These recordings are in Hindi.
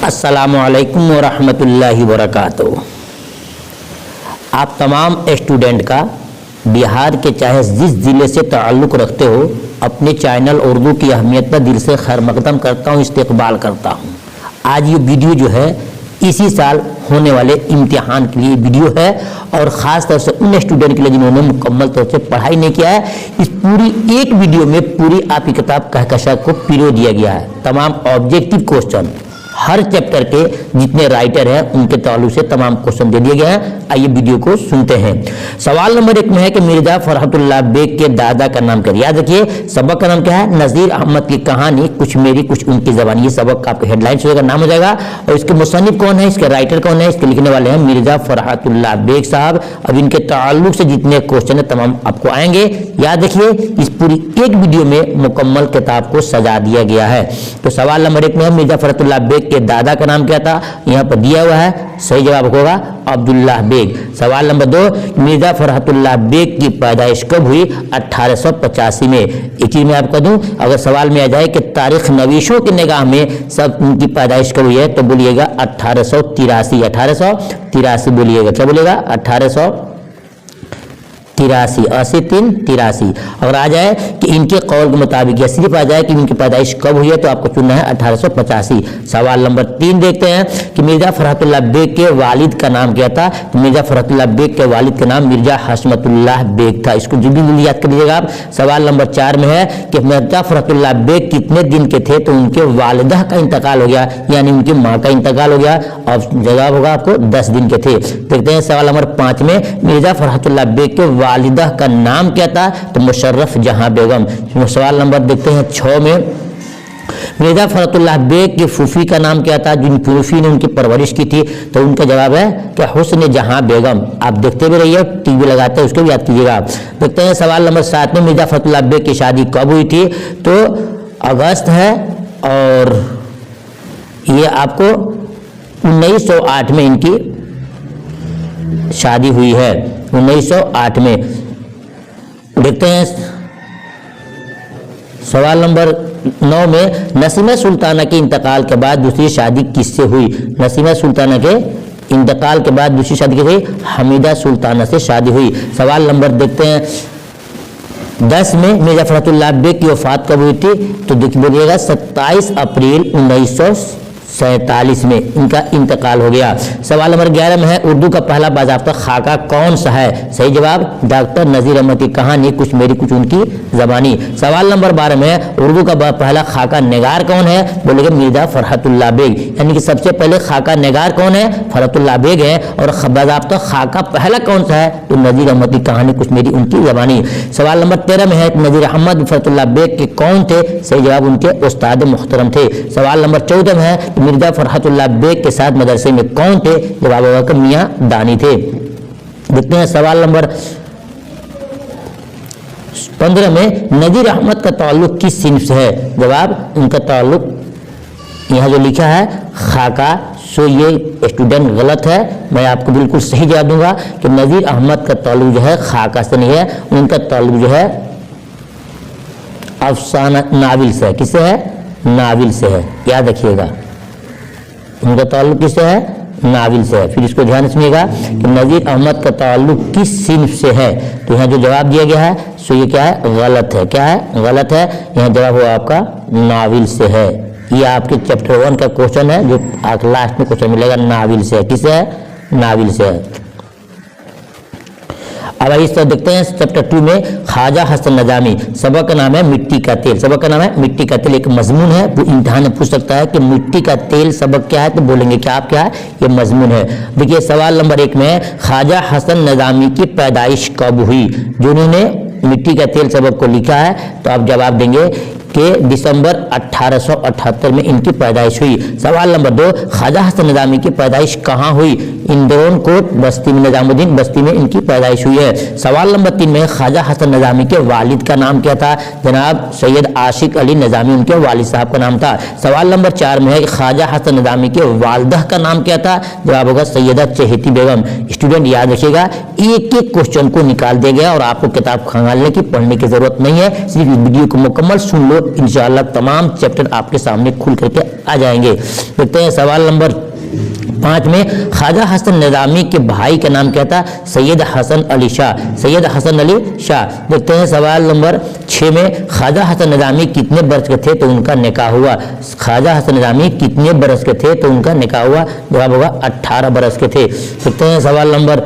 अस्सलामु अलैकुम वरहमतुल्लाहि वबरकातुहू। आप तमाम स्टूडेंट का बिहार के चाहे जिस ज़िले से ताल्लुक़ रखते हो, अपने चैनल उर्दू की अहमियत पर दिल से खैर मकदम करता हूँ, इस्तकबाल करता हूँ। आज ये वीडियो जो है इसी साल होने वाले इम्तिहान के लिए वीडियो है और ख़ास तौर से उन स्टूडेंट के लिए जिन्होंने मुकम्मल तौर से पढ़ाई नहीं किया है। इस पूरी एक वीडियो में पूरी आपकी किताब कहकशा को पिरो दिया गया है। तमाम ऑब्जेक्टिव क्वेश्चन हर चैप्टर के जितने राइटर हैं उनके ताल्लुक से तमाम क्वेश्चन दे दिए गए हैं। आइए वीडियो को सुनते हैं। सवाल नंबर 1 में है कि मिर्जा फरहतुल्लाह बेग के दादा का नाम क्या है। याद रखिए सबक का नाम क्या है, नज़ीर अहमद की कहानी कुछ मेरी कुछ उनकी ज़बानी। ये सबक का आपका हेडलाइन होगा, नाम हो जाएगा। और इसके मुसन्निफ कौन है, इसके राइटर कौन है, इसके लिखने वाले हैं मिर्जा फरहतुल्लाह बेग साहब। अब इनके ताल्लुक से जितने क्वेश्चन है तमाम आपको आएंगे। याद रखिए इस पूरी एक वीडियो में मुकम्मल किताब को सजा दिया गया है। तो सवाल नंबर 1 में है मिर्जा फरहतुल्लाह बेग के दादा का नाम क्या था, यहाँ पर दिया हुआ है। सही जवाब होगा अब्दुल्लाह बेग। सवाल नंबर 2, मिर्जा फरहतुल्लाह बेग की पैदाइश कब हुई, 1885 में। एक चीज मैं आपको दूं, अगर सवाल में आ जाए कि तारीख नवीशों की निगाह में सब उनकी पैदाइश कब हुई है तो बोलिएगा 1883। 1883 बोलिएगा, क्या बोलिएगा 1883, 83। अगर आ जाए कि इनके कौल के मुताबिक या सिर्फ आ जाए कि इनकी पैदाइश कब हुई है तो आपको चुनना है 1885। सवाल नंबर 3 देखते हैं कि मिर्जा फरहतुल्लाह बेग के वालिद का नाम क्या था। तो मिर्जा फरहतुल्लाह बेग के वालिद का नाम मिर्जा हशमतुल्लाह बेग था। इसको जो भी याद कर लीजिएगा आप। सवाल नंबर 4 में है कि मिर्जा फरहतुल्लाह बेग कितने दिन के थे तो उनके वालिदा का इंतकाल हो गया, यानी उनकी माँ का इंतकाल हो गया। और जवाब होगा आपको 10 दिन के थे। देखते हैं सवाल नंबर 5 में मिर्जा फरहतुल्लाह बेग के वालिदा का नाम क्या था तो मुशर्रफ जहां बेगम। सवाल नंबर देखते हैं 6 में मिर्जा फरहतुल्लाह बेग के फूफी का नाम क्या था, जिन फूफी ने उनकी परवरिश की थी। तो उनका जवाब है क्या हुस्न जहां बेगम। आप देखते भी रहिए, टीवी लगाते हैं उसको भी याद कीजिएगा आप। देखते हैं सवाल नंबर 7 में मिर्जा फरहतुल्लाह बेग की शादी कब हुई थी तो अगस्त है और ये आपको 1908 में इनकी शादी हुई है, 1908 में। देखते हैं सवाल नंबर 9 में नसीमा सुल्ताना के इंतकाल के बाद दूसरी शादी किससे हुई। नसीमा सुल्ताना के इंतकाल के बाद दूसरी शादी किससे हुई, हमीदा सुल्ताना से शादी हुई। सवाल नंबर देखते हैं 10 में मिर्जा फरहतुल्लाह बेग की वफात कब हुई थी तो देखिए बोलिएगा 27 अप्रैल 1947 में इनका इंतकाल हो गया। सवाल नंबर 11 में है उर्दू का पहला बाज़ाब्ता खाका कौन सा है। सही जवाब डॉक्टर नज़ीर अहमद की कहानी कुछ मेरी कुछ उनकी ज़बानी। सवाल नंबर 12 में है उर्दू का पहला खाका निगार कौन है, बोलेगा मिर्जा फरहतुल्लाह बेग, यानी कि सबसे पहले खाका निगार कौन है, फरहतुल्लाह बेग है। और बाज़ाब्ता खाका पहला कौन सा है तो नज़ीर अहमद की कहानी कुछ मेरी उनकी ज़बानी। सवाल नंबर 13 में है नज़ीर अहमद फरहतुल्लाह बेग के कौन थे। सही जवाब उनके उस्ताद मुहतरम थे। सवाल नंबर 14 में है मिर्जा फरहतुल्लाह बेग के साथ मदरसे में कौन थे, जवाब होगा मियां दानी थे। देखते हैं सवाल नंबर 15 में नज़ीर अहमद का ताल्लुक किस सिन्फ से है। जवाब उनका ताल्लुक यहाँ जो लिखा है खाका, सो ये स्टूडेंट गलत है। मैं आपको बिल्कुल सही जवाब दूंगा कि नज़ीर अहमद का ताल्लुक जो है खाका से नहीं है, उनका ताल्लुक जो है अफसाना नाविल से है। किससे है, नाविल से है। याद रखिएगा उनका ताल्लुक किससे है, नाविल से है। फिर इसको ध्यान सुनिएगा कि नज़ीर अहमद का ताल्लुक किस सिन्फ से है। तो यहाँ जो जवाब दिया गया है सो ये क्या है, गलत है। क्या है, गलत है। यहाँ जवाब हुआ आपका नाविल से है। ये आपके चैप्टर 1 का क्वेश्चन है जो आपको लास्ट में क्वेश्चन मिलेगा, नाविल से है। किससे है, नाविल से है। अब इस तरह देखते हैं चैप्टर 2 में ख्वाजा हसन नज़ामी। सबक का नाम है मिट्टी का तेल। सबक का नाम है मिट्टी का तेल। एक मजमून है, वो इम्तिहान में पूछ सकता है कि मिट्टी का तेल सबक क्या है तो बोलेंगे क्या आप क्या है, ये मजमून है। देखिए सवाल नंबर 1 में ख्वाजा हसन नज़ामी की पैदाइश कब हुई। जो उन्होंने मिट्टी का तेल सबक को लिखा है तो आप जवाब देंगे कि दिसंबर 1878 में इनकी पैदाइश हुई। सवाल नंबर 2, ख्वाजा हसन नज़ामी की पैदाइश कहाँ हुई। इंदौर कोट बस्ती में, निजामुद्दीन बस्ती में इनकी पैदाइश हुई है। सवाल नंबर 3 में ख्वाजा हसन नज़ामी के वालिद का नाम क्या था। जनाब सैयद आशिक अली नज़ामी उनके वालिद साहब का नाम था। सवाल नंबर 4 में है ख्वाजा हसन नज़ामी के वालदा का नाम क्या था। जवाब होगा सैयदा चहेती बेगम। स्टूडेंट याद रखिएगा एक एक क्वेश्चन को निकाल दिया गया और आपको किताब खंगालने की, पढ़ने की जरूरत नहीं है, सिर्फ इस वीडियो को मुकम्मल सुन लो, इंशाअल्लाह तमाम चैप्टर आपके सामने खुल करके आ जाएंगे। देखते हैं सवाल नंबर 5 में, ख्वाजा हसन निज़ामी के भाई का नाम क्या था? सैयद हसन अली शाह, सैयद हसन अली शाह। देखते हैं सवाल नंबर 6 में, ख्वाजा हसन निज़ामी कितने बरस के थे तो उनका निकाह हुआ? ख्वाजा हसन निज़ामी कितने बरस के थे तो उनका निकाह हुआ? जवाब होगा 18 बरस के थे। देखते हैं सवाल नंबर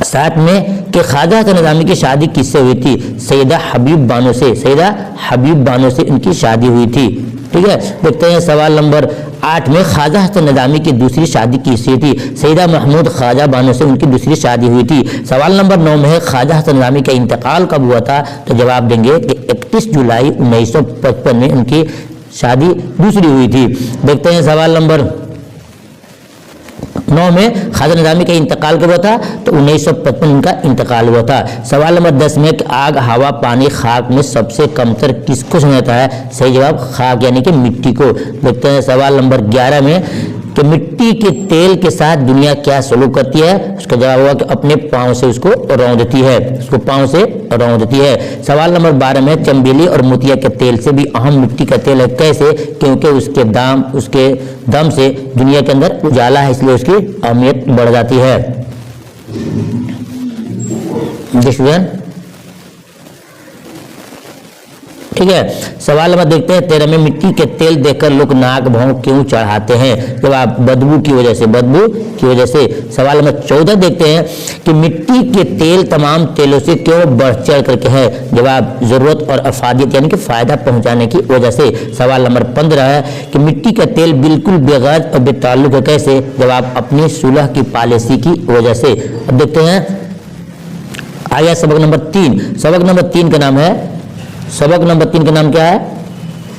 7 में कि ख्वाजा हसन निज़ामी की शादी किससे हुई थी? सैयदा हबीब बानो से, सैयदा हबीब बानो से इनकी शादी हुई थी। ठीक है। देखते हैं सवाल नंबर 8 में, ख्वाजा हसन निज़ामी की दूसरी शादी किससे थी? सैयदा महमूद ख्वाजा बानो से उनकी दूसरी शादी हुई थी। सवाल नंबर 9 में है, ख्वाजा हसन निज़ामी का इंतकाल कब हुआ था? तो जवाब देंगे कि 31 जुलाई 1955 में उनकी शादी दूसरी हुई थी। देखते हैं सवाल नंबर 9 में, ख्वाजा निज़ामी का इंतकाल कब हुआ था? तो 1955 उनका इंतकाल हुआ था। सवाल नंबर 10 में, आग, हवा, पानी, खाक में सबसे कमतर किसको समझाता है? सही जवाब खाक यानी कि मिट्टी को। देखते हैं सवाल नंबर 11 में कि मिट्टी के तेल के साथ दुनिया क्या सलूक करती है? उसका जवाब होगा कि अपने पाँव से उसको रौंदती है, उसको पाँव से रौंदती है। सवाल नंबर 12 में, चमेली और मोतिया के तेल से भी अहम मिट्टी का तेल है, कैसे? क्योंकि उसके दम से दुनिया के अंदर उजाला है, इसलिए उसकी अहमियत बढ़ जाती है। ठीक है। सवाल नंबर देखते हैं 13 में, मिट्टी के तेल देखकर लोग नाक भौं क्यों चढ़ाते हैं? जवाब बदबू की वजह से, बदबू की वजह से। सवाल नंबर 14 देखते हैं कि मिट्टी के तेल तमाम तेलों से क्यों बढ़ चढ़ करके है? जवाब जरूरत और अफादियत यानी कि फायदा पहुंचाने की वजह से। सवाल नंबर 15 है कि मिट्टी का तेल बिल्कुल बेगर्ज और बेताल्लुक है, कैसे? जवाब अपनी सुलह की पॉलिसी की वजह से। अब देखते हैं आया सबक नंबर 3। सबक नंबर 3 का नाम है, सबक नंबर 3 का नाम क्या है?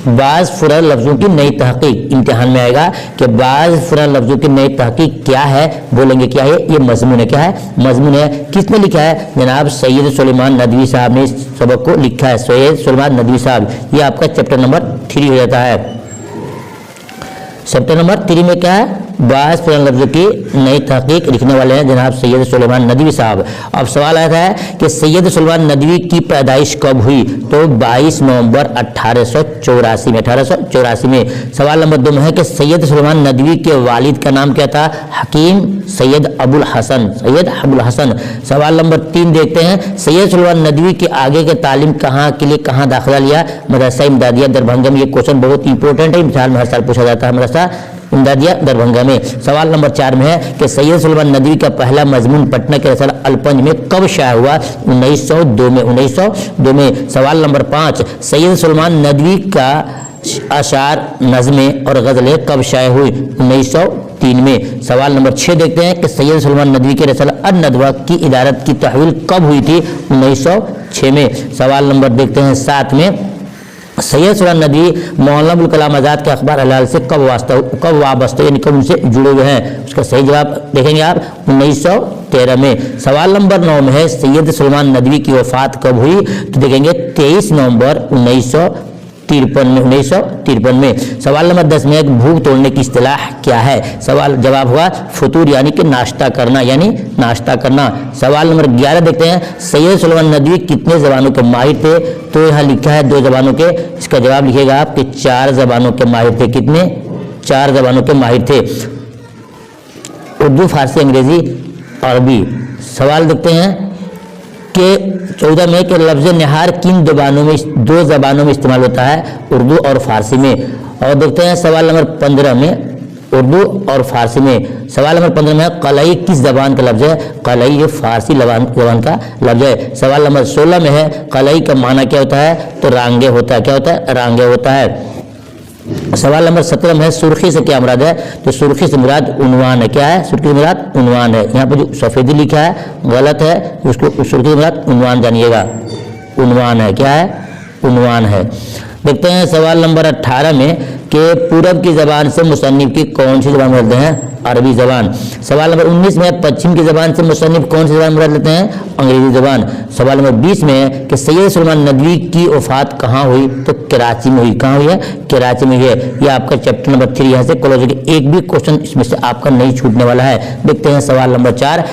बाज़ फुरा लफ्ज़ों की नई तहकीक। इम्तिहान में आएगा कि बाज़ फुरा लफ्ज़ों की नई तहकीक क्या है, बोलेंगे क्या है? ये मजमून है। क्या है? मजमून है। किसने लिखा है? जनाब सैयद सुलेमान नदवी साहब ने इस सबक को लिखा है, सैयद सुलेमान नदवी साहब। ये आपका चैप्टर नंबर 3 हो जाता है। चैप्टर नंबर 3 में क्या है? बाज़ फुरा लफ्ज़ों की नई तहकीक लिखने वाले हैं जनाब सैयद सुलेमान नदवी साहब। अब सवाल आता है कि सैयद सुलेमान नदवी की पैदाइश कब हुई? तो 22 नवंबर 1884 में, 1884 में। सवाल नंबर 2 में है कि सैयद सुलेमान नदवी के वालिद का नाम क्या था? हकीम सैयद अबुल हसन, सैयद अबुल हसन। सवाल नंबर 3 देखते हैं, सैयद सुलेमान नदवी के आगे के तालीम के लिए कहाँ दाखिला लिया? मदरसा इमदादिया दरभंगा में। ये क्वेश्चन बहुत इंपॉर्टेंट है, इम्तिहान में हर साल पूछा जाता है, मदरसा इमदादिया दरभंगा में। सवाल नंबर 4 में है कि सैयद सुलेमान नदवी का पहला मजमून पटना के रसाला अलपंज में कब शाया हुआ? 1902 में, 1902 में। सवाल नंबर 5, सैयद सुलेमान नदवी का अशार, नज़में और गज़लें कब शाया हुई? 1903 में। सवाल नंबर 6 देखते हैं कि सैयद सुलेमान नदवी के रसाला अन-नदवा की इदारत की तहवील कब हुई थी? 1906 में। सवाल नंबर देखते हैं 7 में, सैयद सुलेमान नदवी मौलाना अबुल कलाम आज़ाद के अखबार अल-हिलाल से कब वाबस्ता यानी कब उनसे जुड़े हुए हैं? उसका सही जवाब देखेंगे आप 1913 में। सवाल नंबर 9 में है सैयद सुलेमान नदवी की वफात कब हुई? तो देखेंगे 23 नवंबर 1953 में। सवाल नंबर 10 में भूख तोड़ने की इस्तिलाह क्या है? सवाल जवाब हुआ फुतूर यानी कि नाश्ता करना, यानी नाश्ता करना। सवाल नंबर 11 देखते हैं, सैयद सुलेमान नदवी कितने ज़बानों के माहिर थे? तो यहाँ लिखा है 2 ज़बानों के। इसका जवाब लिखिएगा आप कि 4 ज़बानों के माहिर थे। कितने? 4 ज़बानों के माहिर थे, उर्दू, फारसी, अंग्रेजी, अरबी। सवाल देखते हैं कि 14 में कि लफ्ज़ निहार किन 2 ज़बानों में इस्तेमाल होता है? उर्दू और फारसी में। और देखते हैं सवाल नंबर 15 में उर्दू और फारसी में। सवाल नंबर 15 में कलई किस ज़बान का लफ्ज़ है? कलई ये फारसी ज़बान का लफ्ज़ है। सवाल नंबर 16 में है कलई का माना क्या होता है? तो रांगे होता है। क्या होता है? रांगे होता है। सवाल नंबर 17 में है सुर्खी से क्या मुराद है? तो सुर्खी से मुराद उन्वान है। क्या है? सुर्खी से मुराद उन्वान है। यहाँ पर जो सफ़ेदी लिखा है गलत है, उसको सुर्खी से मुराद उन्वान जानिएगा, उन्वान है। क्या है? उन्वान है। देखते हैं सवाल नंबर 18 में कि पूरब की ज़बान से मुसन्निफ की कौन सी ज़बान बोलते हैं? अरबी ज़बान। सवाल नंबर 19 में पश्चिम की ज़बान से मुसन्निफ कौन सी ज़बान मुराद लेते हैं? अंग्रेज़ी ज़बान। सवाल नंबर 20 में कि सैयद सलमान नदवी की वफ़ात कहाँ हुई? तो कराची में हुई। कहाँ हुई है? कराची में हुई है। यह आपका चैप्टर नंबर 3 यहाँ से क्लोज हो गया। एक भी क्वेश्चन इसमें से आपका नहीं छूटने वाला है। देखते हैं सवाल नंबर 4।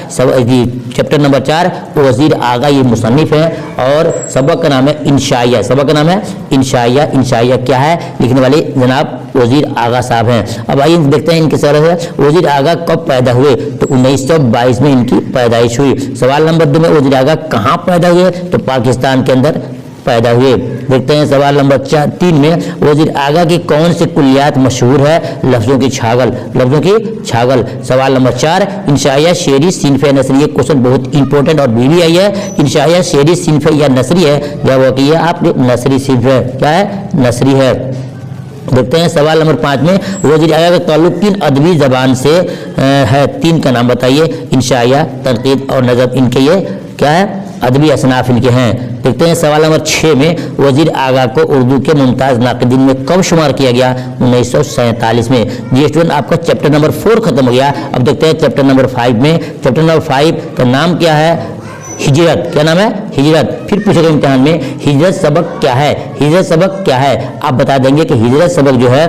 चैप्टर नंबर 4 वज़ीर आगा ये मुसन्निफ है और सबक का नाम है इंशाइया। सबक का नाम है इंशाइया। इंशाइया क्या है? लिखने वाले जनाब वज़ीर आगा साहब हैं। अब आइए देखते हैं इनके सवाल है। वज़ीर आगा कब पैदा हुए? तो 1922 में इनकी पैदाइश हुई। सवाल नंबर 2 में वज़ीर आगा कहाँ पैदा हुए? तो पाकिस्तान के अंदर पैदा हुए। देखते हैं सवाल नंबर 3 में वज़ीर आगा की कौन सी कुलियात मशहूर है? लफ्ज़ों की छागल। लफ्ज़ों की छागल। सवाल नंबर 4 इंशाइया शेरी सिनफ नसरी। ये क्वेश्चन बहुत इंपॉर्टेंट और भी आई है। इंशाइया शेरी सिनफ या नसरी है? जवाब होगा कि आप नसरी सिनफ है। क्या है? नसरी है। देखते हैं सवाल नंबर 5 में वज़ीर आगा का ताल्लुक किन अदबी ज़बान से है? 3 का नाम बताइए। इंशाइया, तनकीद और नज़म इनके ये क्या है? अदबी असनाफ इनके हैं। देखते हैं सवाल नंबर 6 में वज़ीर आगा को उर्दू के मुमताज़ नाक़िदीन में कब शुमार किया गया? 1947 में। जी स्टूडेंट आपका चैप्टर नंबर 4 खत्म हो गया। अब देखते हैं चैप्टर नंबर 5 में। चैप्टर नंबर 5 का नाम क्या है? हिजरत। क्या नाम है? हिजरत। फिर पूछेगा इम्तिहान में हिजरत सबक क्या है? हिजरत सबक क्या है? आप बता देंगे कि हिजरत सबक जो है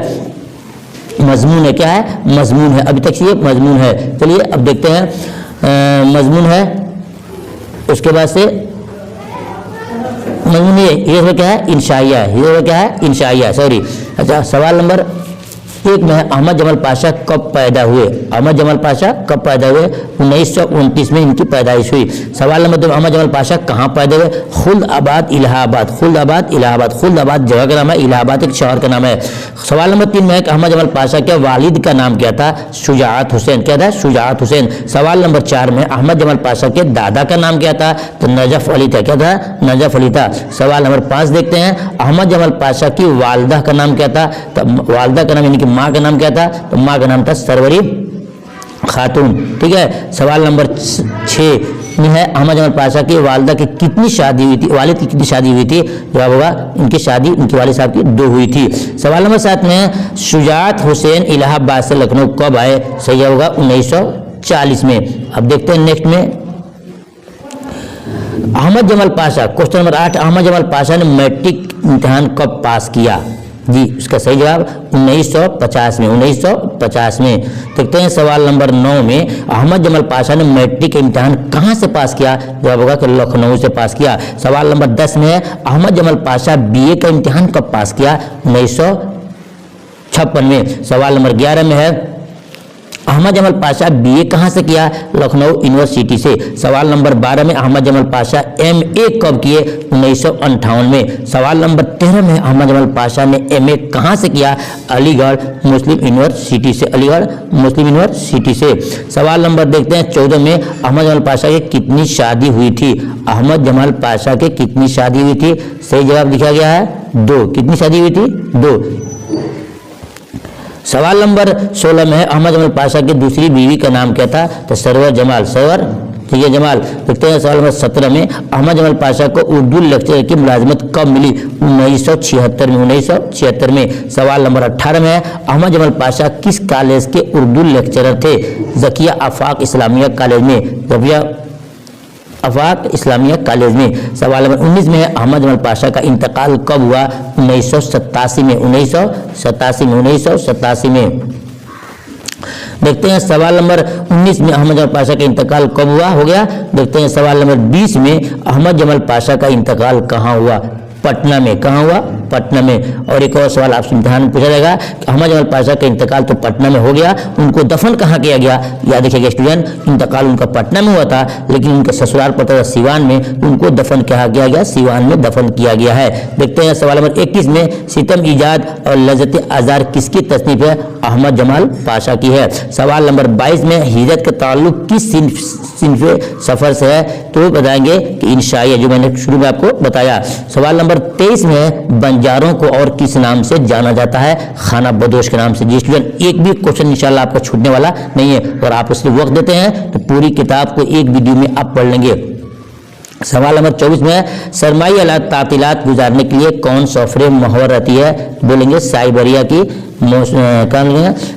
मजमून है। क्या है? मजमून है। अभी तक ये मजमून है। चलिए अब देखते हैं मजमून है। उसके बाद से मजमून ये क्या है? इंशाइया। ये क्या है? इंशाइया। सॉरी। अच्छा सवाल नंबर 1 में है अहमद जमाल पाशा कब पैदा हुए? अहमद जमाल पाशा कब पैदा हुए? 1929 में इनकी पैदाइश हुई। सवाल नंबर 2 अहमद जमाल पाशा कहाँ पैदा हुए? खुल्दाबाद इलाहाबाद। खुल्दाबाद इलाहाबाद। खुल्दाबाद जगह का नाम है, इलाहाबाद एक शहर का नाम है। सवाल नंबर 3 में है कि अहमद जमाल पाशा के वालिद का नाम क्या था? शुजाअत हुसैन। क्या था? शुजाअत हुसैन। सवाल नंबर 4 में अहमद जमाल पाशा के दादा का नाम क्या था? तो नजफ अली था। क्या था? नजफ अली था। सवाल नंबर 5 देखते हैं अहमद जमाल पाशा की वालदा का नाम क्या था? तो वालदा का नाम यानी कि माँ का नाम क्या था? तो माँ का नाम था सरवरी खातून। ठीक है। सवाल नंबर 6 में है अहमद जमाल पाशा की वालदा की कितनी शादी हुई थी? वालिद की कितनी शादी हुई थी? जवाब होगा इनकी शादी इनके वालिद साहब की 2 हुई थी। सवाल नंबर 7 में शुजाअत हुसैन इलाहाबाद से लखनऊ कब आए? सही होगा 1940 में। अब देखते हैं नेक्स्ट में अहमद जमाल पाशा। क्वेश्चन नंबर 8 अहमद जमाल पाशा ने मैट्रिक इम्तिहान कब पास किया? जी उसका सही जवाब 1950 में। 1950 में। देखते हैं सवाल नंबर 9 में अहमद जमाल पाशा ने मैट्रिक का इम्तिहान कहाँ से पास किया? जवाब होगा कि लखनऊ से पास किया। सवाल नंबर 10 में है अहमद जमाल पाशा बीए का इम्तिहान कब पास किया? 1956 में। सवाल नंबर 11 में है अहमद जमाल पाशा बीए कहाँ से किया? लखनऊ यूनिवर्सिटी से। सवाल नंबर 12 में अहमद जमाल पाशा एमए कब किए? 1958 में। सवाल नंबर 13 में अहमद जमाल पाशा ने एमए कहाँ से किया? अलीगढ़ मुस्लिम यूनिवर्सिटी से। अलीगढ़ मुस्लिम यूनिवर्सिटी से। सवाल नंबर देखते हैं 14 में अहमद जमाल पाशा की कितनी शादी हुई थी? अहमद जमाल पाशा के कितनी शादी हुई थी? सही जवाब लिखा गया है 2। कितनी शादी हुई थी? 2। सवाल नंबर 16 में है अहमद जमाल पाशा की दूसरी बीवी का नाम क्या था? तो सरवर जमाल। सरवर ठीक है जमाल। देखते हैं सवाल नंबर 17 में अहमद जमाल पाशा को उर्दू लेक्चरर की मुलाजमत कब मिली? 1976 में। 1976 में। सवाल नंबर 18 में है अहमद जमाल पाशा किस कॉलेज के उर्दू लेक्चरर थे? ज़किया आफाक इस्लामिया कॉलेज में। ज़किया आफाक इस्लामिया कॉलेज में। सवाल नंबर 19 में है अहमद जमाल पाशा का इंतकाल कब हुआ? 1987 में। 1987 में। 1987 में। देखते हैं सवाल नंबर 19 में अहमद जमाल पाशा का इंतकाल कब हुआ? हो गया। देखते हैं सवाल नंबर 20 में अहमद जमाल पाशा का इंतकाल कहाँ हुआ? पटना में। कहाँ हुआ? पटना में। और एक और सवाल आपसे इम्तिहान में पूछा जाएगा कि अहमद जमाल पाशा का इंतकाल तो पटना में हो गया, उनको दफन कहाँ किया गया? याद रखिएगा स्टूडेंट, इंतकाल उनका पटना में हुआ था लेकिन उनका ससुराल पड़ता था सीवान में, उनको दफन कहाँ किया गया? सीवान में दफन किया गया है। देखते हैं सवाल नंबर 21 में सितम ईजाद और लज़्ज़त आज़ार किसकी तसनीफ है? अहमद जमाल पाशा की है। सवाल नंबर 22 में हिजरत का ताल्लुक किस सिनफ सफ़र से है? तो बताएंगे कि इंशाइया, जो मैंने शुरू में आपको बताया। सवाल नंबर 23 में बंजारों को और किस नाम से जाना जाता है? खाना बदोश के नाम से। जी स्टूडेंट, एक भी क्वेश्चन इंशाल्लाह आपको छूटने वाला नहीं है और आप उससे वक्त देते हैं तो पूरी किताब को एक वीडियो में आप पढ़ लेंगे। सवाल नंबर 24 में है सरमाई तातीलात गुजारने के लिए कौन सॉफ्टवेयर मुहव्वर रहती है? बोलेंगे साइबेरिया की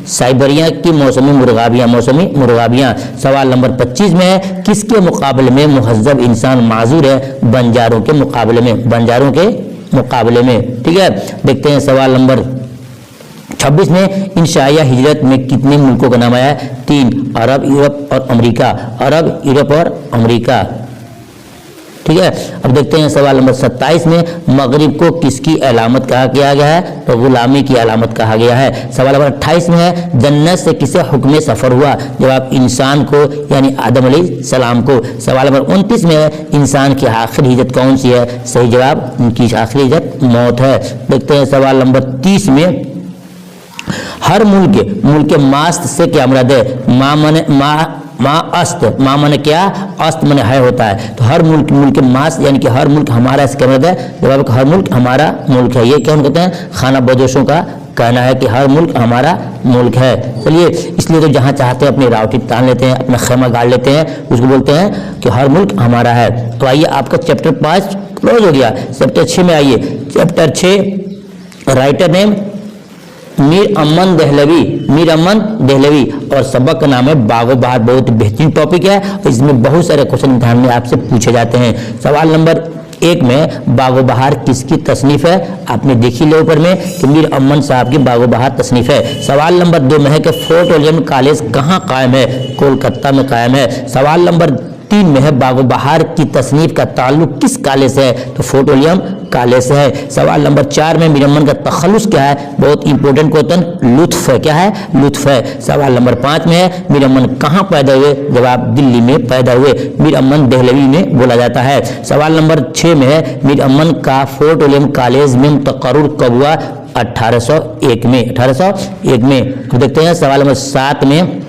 साइबेरिया की मौसमी मुर्गाबियाँ। सवाल नंबर 25 में है किसके मुकाबले में मुहज्जब इंसान माजूर है? बंजारों के मुकाबले में। ठीक है, देखते हैं सवाल नंबर 26 में इंशाइया हिजरत में कितने मुल्कों का नाम आया है? 3, अरब, यूरोप और अमेरिका। ठीक है, अब देखते हैं सवाल नंबर 27 में मगरिब को किसकी अलामत कहा गया है? तो गुलामी की अलामत कहा गया है। सवाल नंबर 28 में है जन्नत से किसे हुक्म सफ़र हुआ? जवाब इंसान को यानी आदम अलैहिस्सलाम को। सवाल नंबर 29 में है इंसान की आखिरी हिजरत कौन सी है? सही जवाब उनकी आखिरी हिजरत मौत है। देखते हैं सवाल नंबर 30 में हर मुल्क मास्त से क्या मुराद है? माँ माने क्या? अस्त माने है होता है। तो हर मुल्क मास्त यानी कि हर मुल्क हमारा, इसका मतलब है जवाब हर मुल्क हमारा मुल्क है। ये क्या कहते हैं? खाना बदोशों का कहना है कि हर मुल्क हमारा मुल्क है। चलिए, इसलिए तो जहाँ चाहते हैं अपनी रावटी तान लेते हैं, अपना खेमा गाड़ लेते हैं, उसको बोलते हैं कि हर मुल्क हमारा है। तो आइए, आपका चैप्टर 5 क्लोज हो गया। चैप्टर 6 में आइए। चैप्टर 6 राइटर नेम मीर अमन दहलवी और सबक का नाम है बागो बहार। बहुत बेहतरीन टॉपिक है और इसमें बहुत सारे क्वेश्चन ध्यान में आपसे पूछे जाते हैं। सवाल नंबर 1 में बागो बहार किसकी तसनीफ है? आपने देखी ले ऊपर में कि मीर अमन साहब की बागो बहार तसनीफ है। सवाल नंबर 2 में है कि फोर्ट विलियम कॉलेज कहाँ कायम है? कोलकाता में कायम है। सवाल नंबर 3 में है बागो बहार की तसनीफ का ताल्लुक किस कॉलेज से है? तो फोर्ट विलियम कॉलेज से है। सवाल नंबर 4 में मीर अमन का तखल्लुस क्या है? बहुत इंपॉर्टेंट क्वेश्चन, लुत्फ है। क्या है? लुत्फ है। सवाल नंबर 5 में है मीर अमन कहाँ पैदा हुए? जवाब दिल्ली में पैदा हुए। मीर अमन दहलवी में बोला जाता है। सवाल नंबर 6 में है मीर अमन का फोर्ट विलियम कॉलेज में तकर्रुर कब हुआ? 1801 में। तो देखते हैं सवाल नंबर 7 में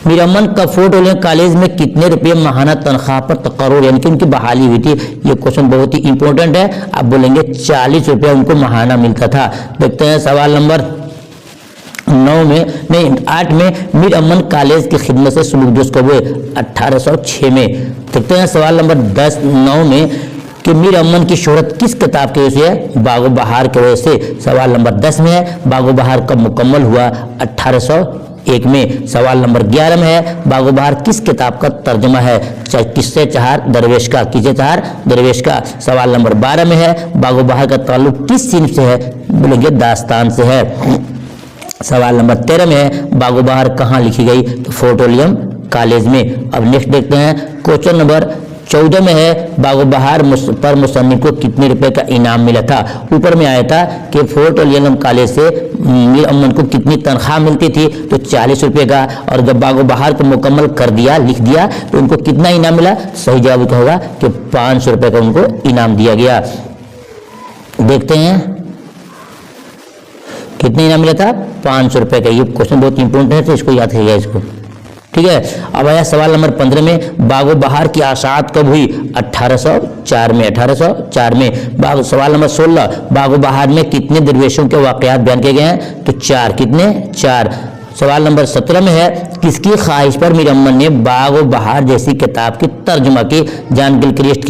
मीर अमन का फोर्ट विलियम कॉलेज में कितने रुपये माहाना तनख्वाह पर तकर्रुर यानी कि उनकी बहाली हुई थी? ये क्वेश्चन बहुत ही इंपॉर्टेंट है। आप बोलेंगे 40 रुपया उनको माहाना मिलता था। देखते हैं सवाल नंबर 8 में मीर अमन कॉलेज की खिदमत से सुलूक कब हुए? 1806 में। देखते हैं सवाल नंबर 9 में कि मीर अमन की शोहरत किस किताब की वजह से है? बागो बहार की वजह से। सवाल नंबर 10 में है बागो बहार कब मुकम्मल हुआ? 1801 में। सवाल नंबर 11 में है बागो बहार किस किताब का तर्जुमा है? किससे चार दरवेश का। सवाल नंबर 12 में है बागो बहार का ताल्लुक किस सिन्फ से है? बोलेंगे दास्तान से है। सवाल नंबर 13 में है बागो बहार कहाँ लिखी गई? तो फोर्ट विलियम कॉलेज में। अब नेक्स्ट देखते हैं क्वेश्चन नंबर 14 में है बागो बहार पर मुसन्निफ को कितने रुपए का इनाम मिला था? ऊपर में आया था कि फोर्ट विलियम कॉलेज से मीर अमन को कितनी तनख्वाह मिलती थी? तो 40 रुपये का। और जब बागो बहार को मुकम्मल कर दिया, लिख दिया, तो उनको कितना इनाम मिला? सही जवाब क्या होगा कि 500 रुपये का उनको इनाम दिया गया। देखते हैं कितने इनाम मिला था? 500 रुपये का। ये क्वेश्चन बहुत इंपॉर्टेंट है, तो इसको याद करिएगा इसको। ठीक है, अब आया सवाल नंबर 15 में बागो बहार की आशात कब हुई? 1804 में। सवाल नंबर 16 बागो बहार में कितने दरवेशों के वाकयात बयान किए गए हैं? तो 4। कितने? 4। सवाल नंबर 17 में है किसकी ख्वाहिश पर मीर अमन ने बागो बहार जैसी किताब की तर्जुमा की? जान गिलक्रिस्ट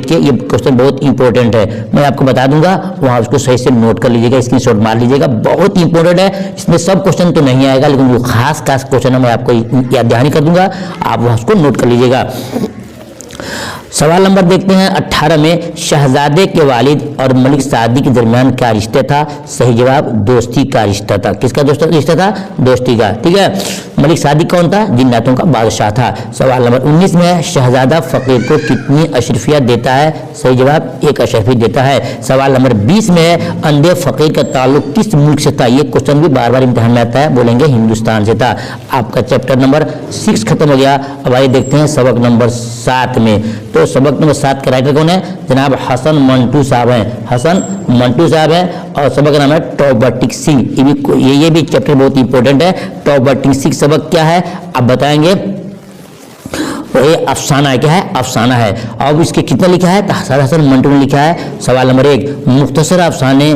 की। ये क्वेश्चन बहुत इंपॉर्टेंट है, मैं आपको बता दूंगा, वहां उसको सही से नोट कर लीजिएगा, स्क्रीनशॉट मार लीजिएगा। बहुत इंपॉर्टेंट है, इसमें सब क्वेश्चन तो नहीं आएगा, लेकिन जो खास क्वेश्चन है मैं आपको याद दहानी कर दूंगा, आप वहां उसको नोट कर लीजिएगा। सवाल नंबर देखते हैं 18 में शहजादे के वालिद और मलिक सादी के दरमियान क्या रिश्ता था? सही जवाब दोस्ती का रिश्ता था। किसका रिश्ता था? दोस्ती का। ठीक है, मलिक सादी कौन था? जिन्नातों का बादशाह था। सवाल नंबर 19 में है शहजादा फकीर को कितनी अशरफियत देता है? सही जवाब 1 अशरफियत देता है। सवाल नंबर 20 में है अंधे फकीर का ताल्लुक किस मुल्क से था? ये क्वेश्चन भी बार बार इम्तिहान में आता है, बोलेंगे हिंदुस्तान से था। आपका चैप्टर नंबर 6 खत्म हो गया। अब आइए देखते हैं सबक नंबर 7 में। तो सबक नंबर 7 के राइटर कौन है? जनाब हसन मंटू साहब हैं। और सबक का नाम है टॉबर्टिक सिंह। ये भी चैप्टर बहुत इंपॉर्टेंट है। टॉबर्टिक सिंह सबक क्या है आप बताएंगे? ये अफसाना है। क्या है? अफसाना है। अब इसके कितना लिखा है? हसन मंटू ने लिखा है। सवाल नंबर 1 मुख्तसर अफसाने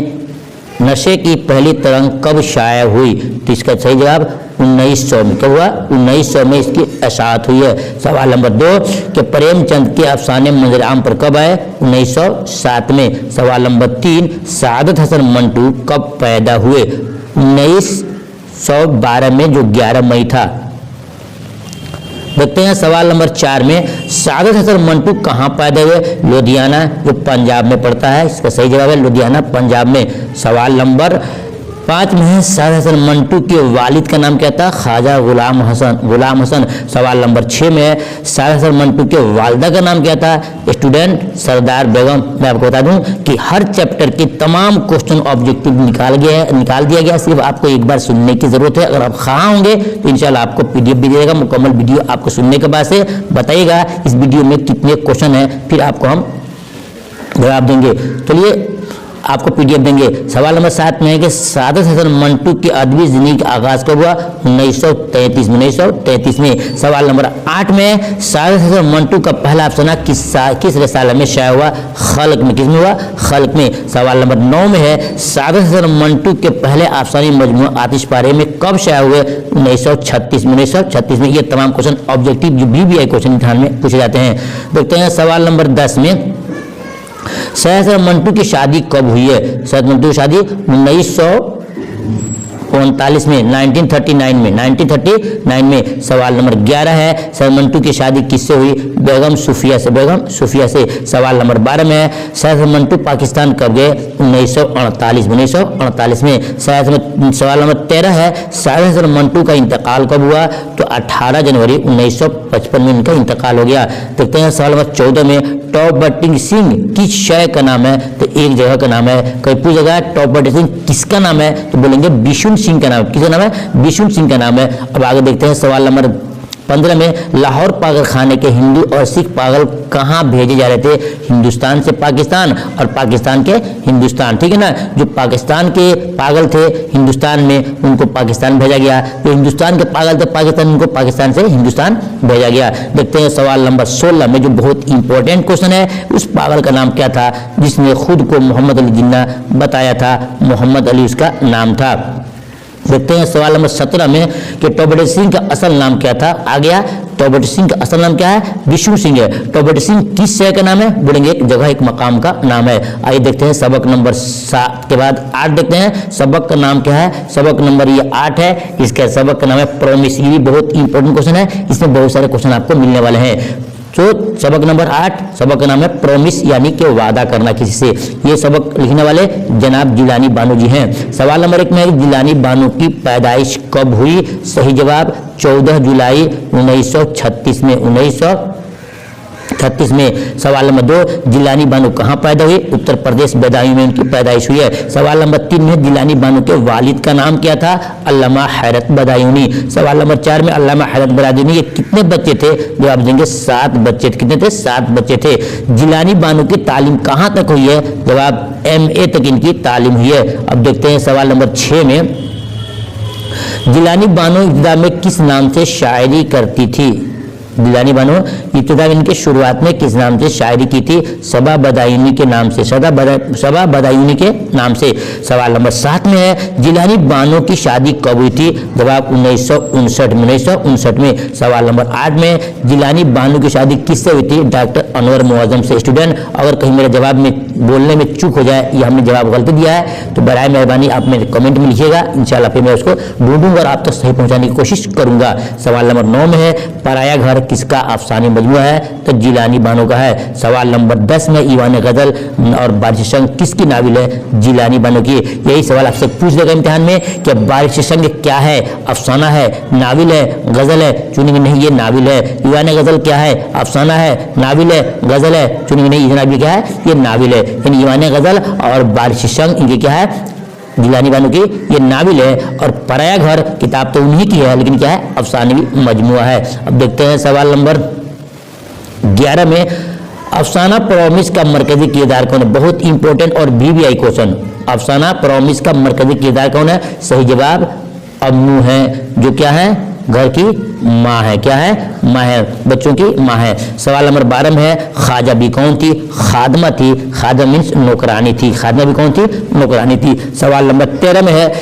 नशे की पहली तरंग कब शाया हुई? तो इसका सही जवाब 1900 में। कब हुआ? 1900 में इसकी अशात हुई है। सवाल नंबर 2 कि प्रेमचंद के अफसाने मंजर-ए-आम पर कब आए? 1907 में। सवाल नंबर 3 सादत हसन मंटू कब पैदा हुए? 1912 में, जो 11 मई था। देखते हैं सवाल नंबर 4 में सादत हसन मंटू कहाँ पैदा हुए? लुधियाना, जो पंजाब में पड़ता है। इसका सही जवाब है लुधियाना, पंजाब में। सवाल नंबर 5 में है सादत हसन मंटू के वालिद का नाम क्या था? ख्वाजा गुलाम हसन। सवाल नंबर 6 में है सादत हसन मंटू के वालिदा का नाम क्या था? स्टूडेंट सरदार बेगम। मैं आपको बता दूं कि हर चैप्टर के तमाम क्वेश्चन ऑब्जेक्टिव निकाल दिया गया, सिर्फ आपको एक बार सुनने की जरूरत है। अगर आप खा होंगे तो इंशाल्लाह आपको PDF भी देगा, मुकम्मल वीडियो आपको सुनने के बाद से बताइएगा इस वीडियो में कितने क्वेश्चन है, फिर आपको हम जवाब देंगे। चलिए आपको PDF देंगे। सवाल नंबर 7 में है कि सादत हसन मंटू की अदबी जिंदगी का आगाज कब हुआ? 1933 में। सवाल नंबर 8 में सादत हसन मंटू का पहला अफसाना किस रिसाले में शाया हुआ? खल्क में। किसमें हुआ? खल्क में। सवाल नंबर 9 में है सादत हसन मंटू के पहले अफसानी मजमू आतिशपारे में कब शाया हुए? 1936 में। ये तमाम क्वेश्चन ऑब्जेक्टिव जो BBI क्वेश्चन इम्तिहान में पूछे जाते हैं। देखते हैं सवाल नंबर 10 में सैयद हसन मंटू की शादी कब हुई है? सैयद मंटू की शादी 1939 में, 1939 में। सवाल नंबर 11 है सैयद मंटू की शादी किससे हुई? बेगम सूफिया से। सवाल नंबर 12 में है सैयद मंटू पाकिस्तान कब गए? 1948 में। सवाल नंबर 13 है सैयद मंटू का इंतकाल कब हुआ? तो 18 जनवरी 1955 में इनका इंतकाल हो गया। देखते हैं सवाल नंबर 14 में टॉप बट्टिंग सिंह किस शय का नाम है? तो एक जगह का नाम है। कहीं पूछेगा टॉप बट्टिंग सिंह किसका नाम है? तो बोलेंगे बिशुन सिंह का नाम। किसका नाम है? बिशुन सिंह का नाम है। अब आगे देखते हैं सवाल नंबर 15 में लाहौर पागल खाने के हिंदू और सिख पागल कहाँ भेजे जा रहे थे? हिंदुस्तान से पाकिस्तान और पाकिस्तान के हिंदुस्तान। ठीक है ना? जो पाकिस्तान के पागल थे हिंदुस्तान में, उनको पाकिस्तान भेजा गया। जो हिंदुस्तान के पागल थे पाकिस्तान, उनको पाकिस्तान से हिंदुस्तान भेजा गया। देखते हैं सवाल नंबर 16 में जो बहुत इंपॉर्टेंट क्वेश्चन है, उस पागल का नाम क्या था जिसने खुद को मोहम्मद अली जिन्ना बताया था? मोहम्मद अली उसका नाम था। देखते हैं सवाल नंबर 17 में कि टॉबट सिंह का असल नाम क्या था? आ गया। टॉबट सिंह का असल नाम क्या है? विष्णु सिंह है। टॉबट सिंह किस शहर का नाम है? बोलेंगे एक जगह, एक मकाम का नाम है। आइए देखते हैं सबक नंबर 7 के बाद 8 देखते हैं सबक का नाम क्या है। सबक नंबर ये 8 है। इसका सबक का नाम है प्रॉमिस। ये बहुत इंपॉर्टेंट क्वेश्चन है, इसमें बहुत सारे क्वेश्चन आपको मिलने वाले हैं। तो सबक नंबर 8 सबक का नाम है प्रॉमिस, यानी कि वादा करना किसी से। ये सबक लिखने वाले जनाब जिलानी बानो जी हैं। सवाल नंबर 1 में जिलानी बानो की पैदाइश कब हुई? सही जवाब 14 जुलाई 1936 में। 1936 में। सवाल नंबर 2 जिलानी बानो कहाँ पैदा हुई? उत्तर प्रदेश बदायूं में उनकी पैदाइश हुई है। सवाल नंबर 3 में जिलानी बानो के वालिद का नाम क्या था? अल्लामा हैरत बदायूनी। सवाल नंबर 4 में अल्लामा हैरत बदायूनी ये कितने बच्चे थे? जवाब देंगे 7 बच्चे। कितने थे? 7 बच्चे थे। जिलानी बानो की तालीम कहाँ तक हुई है? जवाब MA तक इनकी तालीम हुई है। अब देखते हैं सवाल नंबर 6 में जिलानी बानो इब्तिदा में किस नाम से शायरी करती थी? जिलानी बानो इब्तिदा इनके शुरुआत में किस नाम से शायरी की थी? सबा बदायूनी के नाम से। सबा बदायूनी के नाम से। सवाल नंबर 7 में है जिलानी बानो की शादी कब हुई थी? जवाब 1959 में। सवाल नंबर 8 में जिलानी बानो की शादी किससे हुई थी? डॉक्टर अनवर मुआजम से। स्टूडेंट अगर कहीं मेरे जवाब में बोलने में चूक हो जाए या हमने जवाब गलत दिया है तो बराए मेहरबानी आप मेरे कमेंट में लिखिएगा, इंशाल्लाह फिर मैं उसको ढूंढूंगा और आप तक सही पहुंचाने की कोशिश करूंगा। सवाल नंबर 9 में है पराया घर किसका अफसानी मजमूआ है? तो जिलानी बानो का है। सवाल नंबर 10 में ईवान गजल और बारिश संग किसकी नाविल है? जिलानी बानो की। यही सवाल आपसे पूछ देगा इम्तिहान में कि बारिश संग क्या है? अफसाना है, नाविल है, गजल है? चुनेंगे नहीं, ये नाविल है। ईवान गजल क्या है? अफसाना है, नाविल है, गजल है? चुनेंगे नहीं, ये नाविल क्या है? ये नाविल है। यानी ईवान गजल और बारिश संग इनके क्या है? जिलानी बानो की ये नाविल है। और पराया घर किताब तो उन्हीं की है, लेकिन क्या है? अफसानवी मजमुआ है। अब देखते हैं सवाल नंबर 11 में अफसाना प्रॉमिस का मरकजी किरदार कौन है? बहुत इंपॉर्टेंट और BBI क्वेश्चन। अफसाना प्रॉमिस का मरकजी किरदार कौन है? सही जवाब अम्मू है, जो क्या है? घर की माँ है। क्या है? माँ है, बच्चों की माँ है। सवाल नंबर 12 में है ख्वाजा भी कौन थी? खादमा थी। खादमा मीन्स नौकरानी थी। खादमा भी कौन थी? नौकरानी थी। सवाल नंबर 13 में है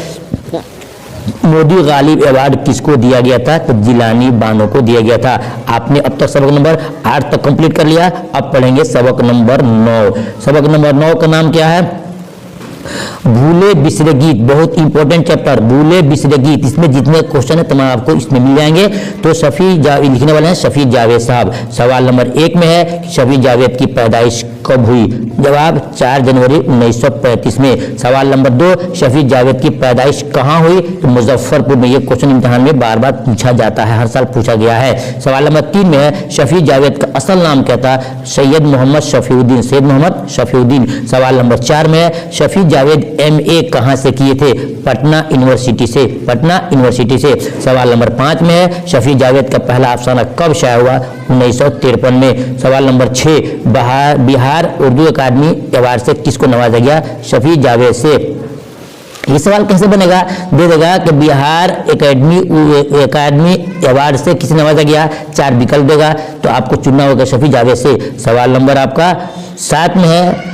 मोदी गालिब अवार्ड किसको दिया गया था? तो जिलानी बानो को दिया गया था। आपने अब तक सबक नंबर 8 तक कंप्लीट कर लिया। अब पढ़ेंगे सबक नंबर 9। सबक नंबर 9 का नाम क्या है? भूले बिसरे गीत। बहुत इंपॉर्टेंट चैप्टर भूले बिसरे गीत। इसमें जितने क्वेश्चन है तमाम आपको इसमें मिल जाएंगे। तो शफी लिखने वाले हैं शफी जावेद साहब। सवाल नंबर 1 में है कि शफी जावेद की पैदाइश कब हुई? जवाब 4 जनवरी 1935 में। सवाल नंबर 2, शफी जावेद की पैदाइश कहाँ हुई? तो मुजफ्फरपुर में। ये क्वेश्चन इम्तिहान में बार बार पूछा जाता है, हर साल पूछा गया है। सवाल नंबर 3 में है शफी जावेद का असल नाम क्या था? सैयद मोहम्मद शफीउद्दीन, सैयद मोहम्मद शफीउद्दीन। सवाल नंबर 4 में है शफी जावेद MA कहाँ से किए थे? पटना यूनिवर्सिटी से, पटना यूनिवर्सिटी से। सवाल नंबर 5 में है शफी जावेद का पहला अफसाना कब शाया हुआ? 1953 में। सवाल नंबर 6, बिहार उर्दू अकादमी अवार्ड से किसको नवाजा गया? शफी जावेद से। ये सवाल कैसे बनेगा? दे देगा कि बिहार अकादमी अवार्ड से किसे नवाजा गया? 4 विकल्प देगा, तो आपको चुनना होगा शफी जावेद से। सवाल नंबर आपका 7 में है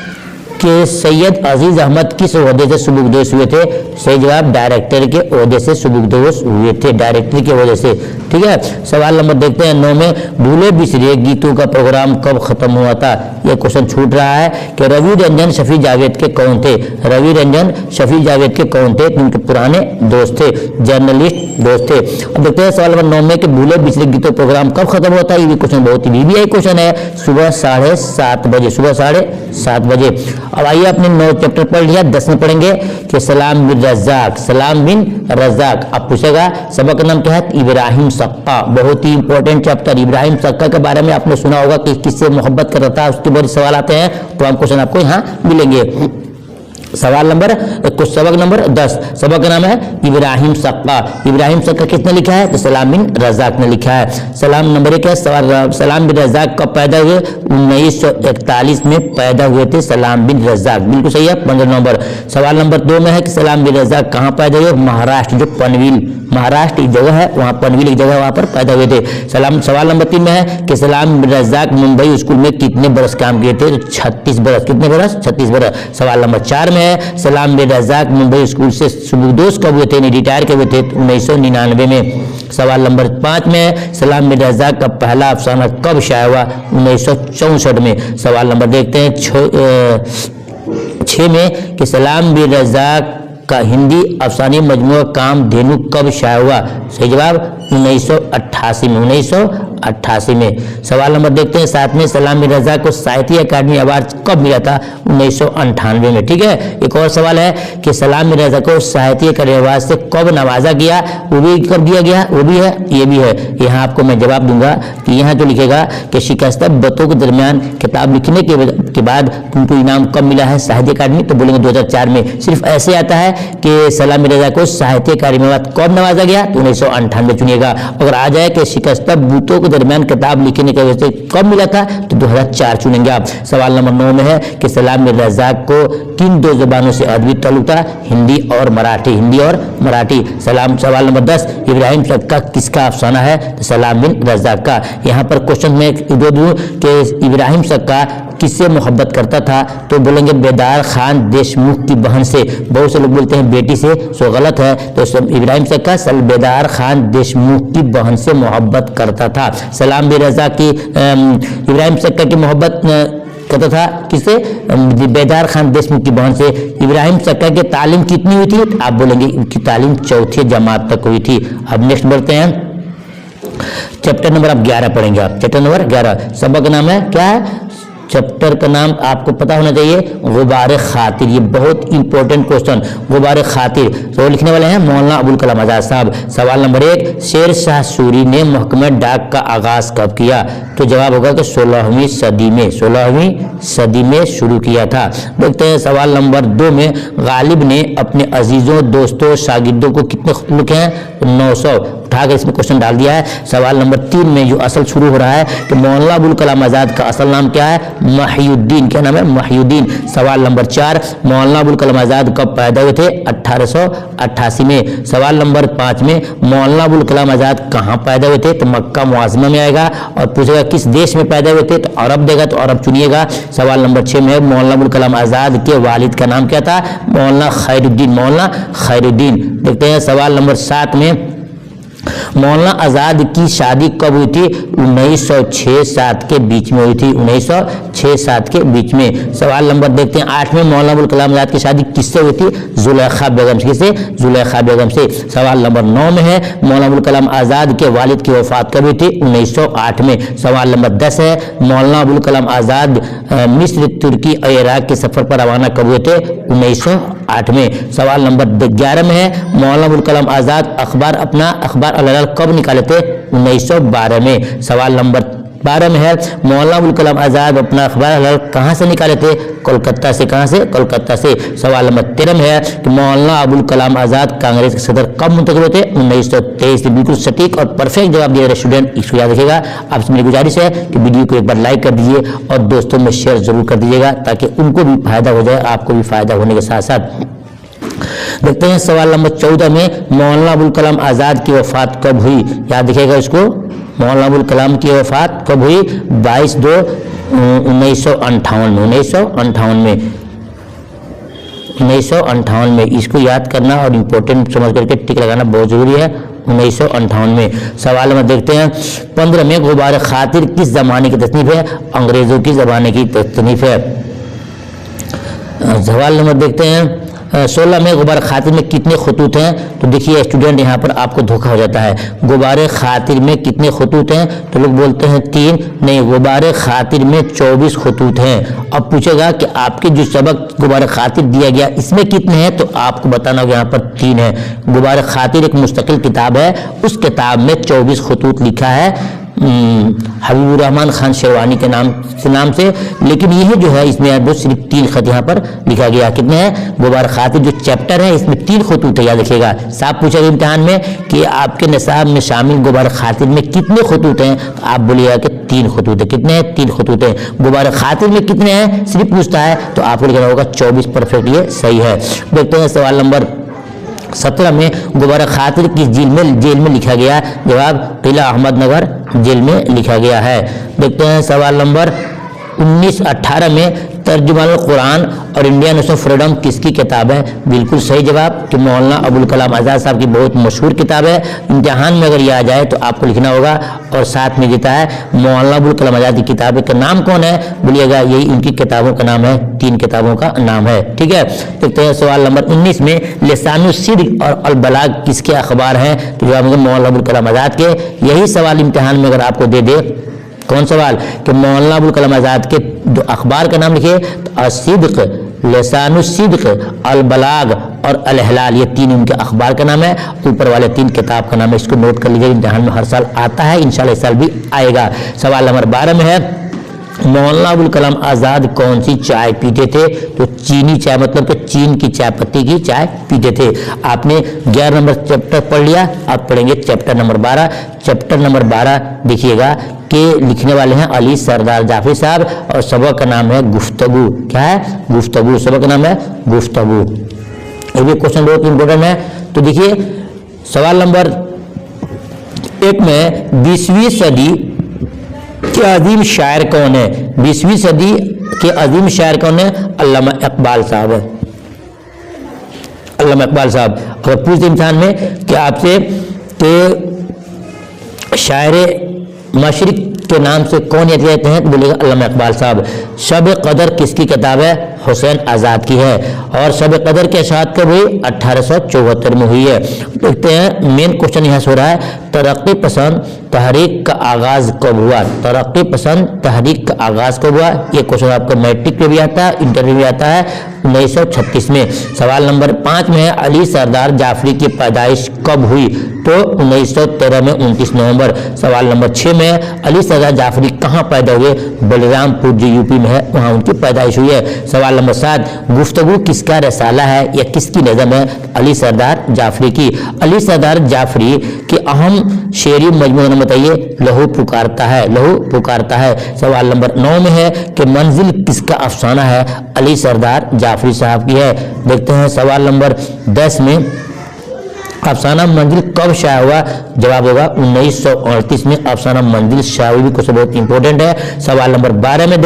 कि सैयद अजीज अहमद किस ओहदे से सुबुकदोश हुए थे? सही जवाब डायरेक्टर के ओहदे से सुबुकदोश हुए थे, डायरेक्टर के ओहदे से। ठीक है। सवाल नंबर देखते हैं 9 में, भूले बिसरे गीतों का प्रोग्राम कब खत्म हुआ था? यह क्वेश्चन छूट रहा है कि रवि रंजन शफी जावेद के कौन थे? रवि रंजन शफी जावेद के कौन थे? उनके पुराने दोस्त थे, जर्नलिस्ट दोस्त थे। अब देखते हैं सवाल नंबर 9 में कि भूले बिसरे गीतों प्रोग्राम कब खत्म होता है? ये भी क्वेश्चन बहुत ही VVI क्वेश्चन है। सुबह 7:30 बजे, सुबह 7:30 बजे। अब आइए अपने 9 चैप्टर पढ़ लिया। 10 में पढ़ेंगे कि सलाम बिन रज़ाक, सलाम बिन रज़ाक। अब पूछेगा सबक नाम क्या है? इब्राहिम सक्का। बहुत ही इंपॉर्टेंट चैप्टर। इब्राहिम सक्का के बारे में आपने सुना होगा कि किससे मोहब्बत करता था, उसके बहुत सवाल आते हैं, तो हम क्वेश्चन आपको यहाँ मिलेंगे। सवाल नंबर सबक नंबर 10, सबक का नाम है इब्राहिम सक्का। इब्राहिम सक्का किसने लिखा है? तो सलाम बिन रज़ाक ने लिखा है। सलाम नंबर 1 है सलाम बिन रज़ाक कब पैदा हुए? 1941 में पैदा हुए थे सलाम बिन रज़ाक। बिल्कुल सही है। 15 नंबर। सवाल नंबर 2 में है कि सलाम बिन रज़ाक कहाँ पैदा हुए? महाराष्ट्र, जो पनवेल, महाराष्ट्र एक जगह है, वहाँ पनवेल एक जगह, वहाँ पर पैदा हुए थे। सवाल नंबर 3 में है कि सलाम बिन रज़ाक मुंबई स्कूल में कितने बरस काम किए थे? 36 बरस। कितने बरस? 36 बरस। सवाल नंबर 4 में है सलाम बिन रज़ाक मुंबई स्कूल से सुबुकदोश कब हुए थे? रिटायर कब हुए थे? 1999 में। सवाल नंबर 5 में है सलाम बिन रज़ाक का पहला अफसाना कब शाया हुआ? 1964 में। सवाल नंबर देखते हैं 6 में कि सलाम बिन रज़ाक का हिंदी अफसानी मजमूआ कामधेनु कब शाया हुआ? सही जवाब 1988 में, 1988 में। सवाल नंबर देखते हैं 7 में सलाम बिन रज़ाक को साहित्य अकादमी अवार्ड कब मिला था? 1998 में। ठीक है। एक और सवाल है कि सलाम बिन रज़ाक को साहित्य अकादमी अवार्ड से कब नवाजा गया? वो भी कब दिया गया? वो भी है, ये भी है। यहाँ आपको मैं जवाब दूंगा कि यहाँ जो लिखेगा कि शिकस्त बतों के दरमियान किताब लिखने के बाद उनको इनाम कब मिला है साहित्य अकादमी? तो बोलेंगे 2004 में। सिर्फ ऐसे आता है कि सलाम बिन रज़ाक को साहित्य अकादमी अवार्ड कब नवाजा गया? तो 1998 चुनिएगा। अगर आ जाए कि शिकस्त बूतों के दरमियान किताब लिखने की वजह से कब मिला था? तो 2004 चुनेंगे आप। सवाल नंबर 9 में है कि सलाम बिन रज़ाक को किन 2 ज़बानों से अदबी ताल्लुक था? हिंदी और मराठी, हिंदी और मराठी। सवाल नंबर 10 इब्राहिम सक्का किसका अफसाना है? तो सलाम बिन रज़ाक का। यहाँ पर क्वेश्चन में दे दूं कि इब्राहिम सक्का किससे मोहब्बत करता था? तो बोलेंगे बेदार खान देशमुख की बहन से। बहुत से लोग बोलते हैं बेटी से, सो गलत है। तो इब्राहिम सक्का बेदार खान देशमुख की बहन से मोहब्बत करता था। सलाम बिन रज़ाक की इब्राहिम सक्का की मोहब्बत करता था किससे? बेदार खान देशमुख की बहन से। इब्राहिम सक्का की तालीम कितनी हुई थी? आप बोलेंगे इनकी तालीम 4ठी जमात तक हुई थी। अब नेक्स्ट बढ़ते हैं, चैप्टर नंबर आप 11 पढ़ेंगे आप। चैप्टर नंबर 11 सबक नाम है क्या है? चैप्टर का नाम आपको पता होना चाहिए, गुबार खातिर। ये बहुत इंपॉर्टेंट क्वेश्चन, गुबार खातिर। तो लिखने वाले हैं मौलाना अबुल कलाम आजाद साहब। सवाल नंबर 1 शेर शाह सूरी ने महकमा डाक का आगाज कब किया? तो जवाब होगा कि 16वीं सदी में, 16वीं सदी में शुरू किया था। देखते हैं सवाल नंबर 2 में गालिब ने अपने अजीजों, दोस्तों, शागिर्दों को कितने खत लिखे हैं? 900। उठाकर इसमें क्वेश्चन डाल दिया है। सवाल नंबर 3 में जो असल शुरू हो रहा है कि मौलाना अबुल कलाम आज़ाद का असल नाम क्या है? महिउद्दीन। क्या नाम है? महिउद्दीन। सवाल नंबर 4, मौलाना अबुल कलाम आज़ाद कब पैदा हुए थे? 1888 में। सवाल नंबर 5 में मौलाना अबुल कलाम आज़ाद कहाँ पैदा हुए थे? तो मक्का मुआज़्ज़मा में आएगा। और पूछेगा किस देश में पैदा हुए थे? तो अरब देगा, तो अरब चुनिएगा। सवाल नंबर 6 में मौलाना अबुल कलाम आज़ाद के वालिद का नाम क्या था? मौलाना खैरुद्दीन। मौलाना खैरुद्दीन। देखते हैं सवाल नंबर 7 में मौलाना आज़ाद की शादी कब हुई थी? 1906-7 के बीच में हुई थी। 1906-7 के बीच में। सवाल नंबर देखते हैं 8 में मौलाना अबुल कलाम आज़ाद की शादी किससे हुई थी? जुलेखा बेगम से। किससे? जुलेखा बेगम से। सवाल नंबर 9 में है मौलाना अबुल कलाम आज़ाद के वालिद की वफात कब हुई थी? 1908 में। सवाल नंबर 10 है मौलाना अबुल कलाम आज़ाद मिस्र, तुर्की और इराक के सफर पर रवाना कब हुए थे? 1908 में। सवाल नंबर 11 में है मौलाना अबुल कलाम आज़ाद अपना अखबार अल-हिलाल कब निकाले थे? 1912 में। सवाल नंबर 12 में है मौलाना अबुल कलाम आज़ाद अपना अखबार अल-हिलाल कहाँ से निकाले थे? कोलकाता से। कहाँ से? कोलकाता से। सवाल नंबर 13 में है कि मौलाना अबुल कलाम आज़ाद कांग्रेस के सदर कब मुंतखब हुए थे? 1923। बिल्कुल सटीक और परफेक्ट जवाब दिया स्टूडेंट, इसको याद रखिएगा। आपसे मेरी गुजारिश है कि वीडियो को एक बार लाइक कर दीजिए और दोस्तों में शेयर जरूर कर दीजिएगा ताकि उनको भी फायदा हो जाए, आपको भी फायदा होने के साथ साथ। देखते हैं सवाल नंबर 14 में मौलाना अबुल कलाम आज़ाद की वफात कब हुई? याद रखिएगा इसको। मौलाना अबुल कलाम की वफात कब हुई? 22/2/1958 में। 1958 में। इसको याद करना और इम्पोर्टेंट समझ करके टिक लगाना बहुत जरूरी है। 1958 में। सवाल नंबर देखते हैं 15 में गुबार खातिर किस जमाने की तसनीफ है? अंग्रेजों की जमाने की तसनीफ है। सवाल नंबर देखते हैं 16 में गुबार खातिर में कितने खतूत हैं? तो देखिए स्टूडेंट यहाँ पर आपको धोखा हो जाता है। गुबार खातिर में कितने खतूत हैं? तो लोग बोलते हैं 3, नहीं, गुबार खातिर में 24 खतूत हैं। अब पूछेगा कि आपके जो सबक गुबार खातिर दिया गया इसमें कितने हैं? तो आपको बताना होगा यहाँ पर 3 है। गुबार खातिर एक मुस्तकिल किताब है, उस किताब में 24 खतूत लिखा है हबीबुर रहमान खान शेरवानी के नाम से, लेकिन यह जो है इसमें वो सिर्फ 3 खत यहाँ पर लिखा गया। कितने हैं? गुबार खातिर जो चैप्टर है इसमें 3 खतूत है, याद रखिएगा। साफ पूछेगा इम्तिहान में कि आपके निसाब में शामिल गुबार खातिर में कितने खतूत हैं? तो आप बोलिएगा कि 3 खतूत है। कितने हैं? 3 खतूत हैं। गुबार खातिर में कितने हैं सिर्फ पूछता है, तो आपको लिखना होगा 24। परफेक्ट, ये सही है। देखते हैं सवाल नंबर 17 में गुबार खातिर किस जेल में लिखा गया? जवाब किला अहमदनगर जेल में लिखा गया है। देखते हैं सवाल नंबर 19-18 में तर्जुमान कुरान और इंडियन नेशनल फ्रीडम किसकी किताब है? बिल्कुल सही जवाब कि मौलाना अबुल कलाम आज़ाद साहब की बहुत मशहूर किताब है। इम्तिहान में अगर ये आ जाए तो आपको लिखना होगा। और साथ में देता है मौलाना अबुल कलाम आज़ाद की किताब का नाम कौन है? बोलिएगा यही इनकी किताबों का नाम है, 3 किताबों का नाम है। ठीक है। देखते हैं सवाल नंबर 19 में लिसानुस्सिद्क़ और अल बलाग किसके अखबार हैं? तो जवाब होगा मौलाना अबुल कलाम आज़ाद के। यही सवाल इम्तिहान में अगर आपको दे दे, कौन सवाल कि मौलाना अबुल कलाम आज़ाद के जो अखबार का नाम लिखिए तो अस्सिद्क़, लिसानुस्सिद्क़, अल बलाग और अल हिलाल, ये 3 उनके अखबार का नाम है। ऊपर वाले 3 किताब का नाम है। इसको नोट कर लीजिए, इम्तिहान में हर साल आता है, इंशाल्लाह इस साल भी आएगा। सवाल नंबर 12 में है मौलाना अबुल कलाम आज़ाद कौन सी चाय पीते थे? तो चीनी चाय, मतलब कि चीन की चाय पत्ती की चाय पीते थे। आपने 11 नंबर चैप्टर पढ़ लिया, अब पढ़ेंगे चैप्टर नंबर 12। चैप्टर नंबर 12 देखिएगा कि लिखने वाले हैं अली सरदार जाफरी साहब और सबक का नाम है गुफ्तगू। क्या है? गुफ्तगू। सबक का नाम है गुफ्तगू। ये भी क्वेश्चन बहुत इंपॉर्टेंट है। तो देखिए सवाल नंबर 1 में 20वीं सदी के अजीम शायर कौन है? 20वीं सदी के अजीम शायर कौन है? अल्लामा इकबाल साहब है। अल्लामा इकबाल साहब। अगर पूछते इम्तिहान में कि आपसे कि शायर मशरिक के नाम से कौन याद रहते हैं? तो बोलेगा अल्लामा इकबाल साहब। शब कदर किसकी किताब है? हुसैन आज़ाद की है। और शब कदर की इशाअत कब हुई? 1874 में हुई है। देखते हैं मेन क्वेश्चन यहाँ से हो रहा है तरक्की पसंद तहरीक का आगाज कब हुआ? तरक्की पसंद तहरीक का आगाज कब हुआ? ये क्वेश्चन आपको मैट्रिक में भी आता है, इंटरव्यू में आता है 1936 में। सवाल नंबर 5 में है अली सरदार जाफरी की पैदाइश कब हुई? तो 1913 में 29 नवंबर। सवाल नंबर 6 में है अली सरदार जाफरी कहाँ पैदा हुए? बलरामपुर जो यूपी में है वहाँ उनकी पैदाइश हुई है। सवाल नंबर 7 गुफ्तगू किसका रसाला है या किसकी नज़म है? अली सरदार जाफरी की। अली सरदार जाफरी के अहम शेरी मजमून नाम बताइए। लहू पुकारता है, लहू पुकारता है। सवाल नंबर 9 में है कि मंजिल किसका अफसाना है? अली सरदार जाफरी साहब की है। देखते हैं सवाल नंबर 10 में अफसाना मंजिल कब शाया हुआ? जवाब होगा 1938 में अफसाना मंजिल शाया हुई। क्वेश्चन बहुत इंपॉर्टेंट है। सवाल नंबर 11 में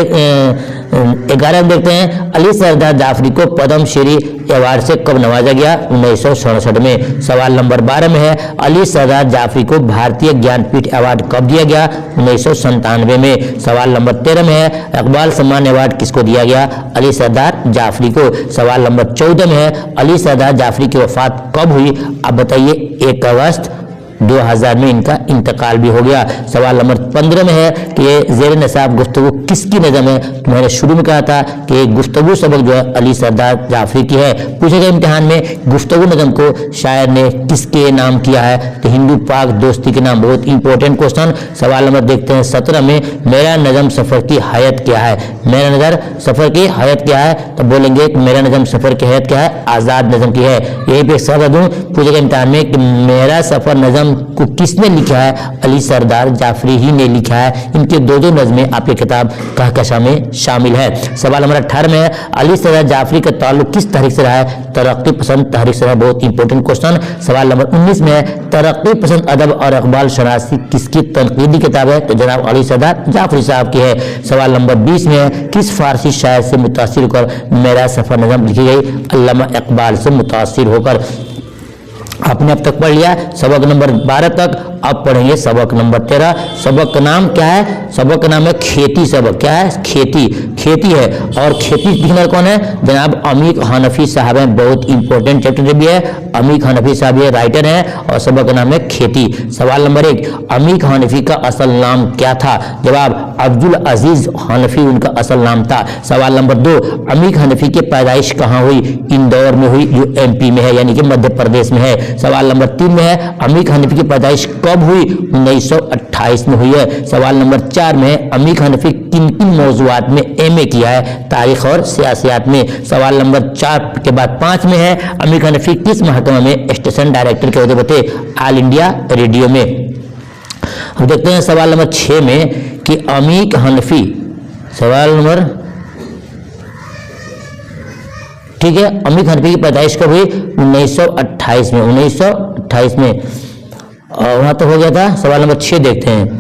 11 में देखते हैं अली सरदार जाफरी को पद्म श्री अवार्ड से कब नवाजा गया? 1967 में। सवाल नंबर 12 में है अली सरदार जाफरी को भारतीय ज्ञानपीठ अवार्ड कब दिया गया? 1997 में। सवाल नंबर 13 में है इकबाल सम्मान अवार्ड किसको दिया गया? अली सरदार जाफरी को। सवाल नंबर 14 में है अली सरदार जाफरी की वफात कब हुई? अब बताइए 1 अगस्त 2000 में इनका इंतकाल भी हो गया। सवाल नंबर 15 में है कि ये ज़ेर नसाब गुफ्तगू किसकी नज़म है? तो मैंने शुरू में कहा था कि गुफ्तगू सबक जो है अली सरदार जाफरी की है। पूछेगा इम्तिहान में गुफ्तगू नज़म को शायर ने किसके नाम किया है? तो हिंदू पाक दोस्ती के नाम। बहुत इंपॉर्टेंट क्वेश्चन। सवाल नंबर देखते हैं 17 में मेरा नज़म सफ़र की हयात क्या है? मेरा नज़र सफ़र की हयात क्या है? तो बोलेंगे कि मेरा नज़म सफ़र की हयात क्या है? आज़ाद नज़म की है। यही पे सवाल दूँ, पूछेगा इम्तिहान में कि मेरा सफ़र नज़म को किसने लिखा है? अली सरदार जाफरी ही ने लिखा है। इनके दो नज़में आपके किताब कहकशा में शामिल है। सवाल नंबर 18 में है अली सरदार जाफरी का ताल्लुक किस तहरीक से रहा है? तरक्की पसंद तहरीक से रहा है। बहुत इंपॉर्टेंट क्वेश्चन। सवाल नंबर 19 में है तरक्की पसंद अदब और इकबाल शनासी किसकी तनकीदी किताब है? तो जनाब अली सरदार जाफरी साहब की है। सवाल नंबर 20 में है किस फारसी शायर से मुतासिर होकर मेरा सफर नज़म लिखी गई? अल्लामा इकबाल से मुतासिर होकर। आपने अब तक पढ़ लिया सबक नंबर 12 तक। अब पढ़ेंगे सबक नंबर 13। सबक का नाम क्या है? सबक का नाम है खेती सबक। क्या है? खेती। खेती है। और खेती लिखने कौन है? जनाब अमीक हनफी साहब हैं। बहुत इंपॉर्टेंट चैप्टर भी है। अमीक हनफी साहब ये राइटर हैं और सबक का नाम है खेती। सवाल नंबर 1 अमीक हनफी का असल नाम क्या था? जवाब अब्दुल अजीज हनफी उनका असल नाम था। सवाल नंबर 2 अमीक हनफी की पैदाइश कहाँ हुई? इंदौर में हुई, जो MP में है, यानी कि मध्य प्रदेश में है। सवाल नंबर 3 में है अमीक हनफी की पैदाइश कब हुई? 1928 में हुई है। सवाल नंबर 4 में है अमीक हनफी किन किन मौजूआत में MA किया है? तारीख और सियासियात में। सवाल नंबर 4 के बाद 5 में है अमीक हनफी किस महकमा में स्टेशन डायरेक्टर के ओहदे पर थे? ऑल इंडिया रेडियो में। हम देखते हैं सवाल नंबर 6 में कि अमीक हनफी, सवाल नंबर ठीक है, अमीक हनफी की पैदाइश कब हुई? 1928 में। 1928 में। और वहां तो हो गया था। सवाल नंबर 6 देखते हैं।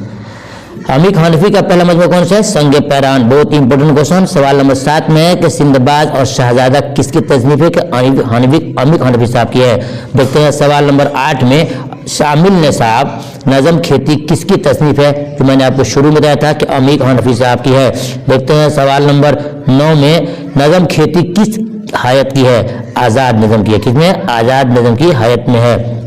अमीक हनफी का पहला मजमू कौन सा है? संग पैरान। बहुत इंपॉर्टेंट क्वेश्चन। सवाल नंबर 7 में है कि सिंदबाज और शहजादा किसकी तसनीफ है? कि अमीक हनफी साहब की है। देखते हैं सवाल नंबर 8 में शामिल निसाब नज़म खेती किसकी तसनीफ है? जो मैंने आपको शुरू में बताया था कि अमीक हनफी साहब की है। देखते हैं सवाल नंबर 9 में नज़म खेती किस हयात की है? आज़ाद नज़म की है। किसमें? आज़ाद नज़म की हयात में है।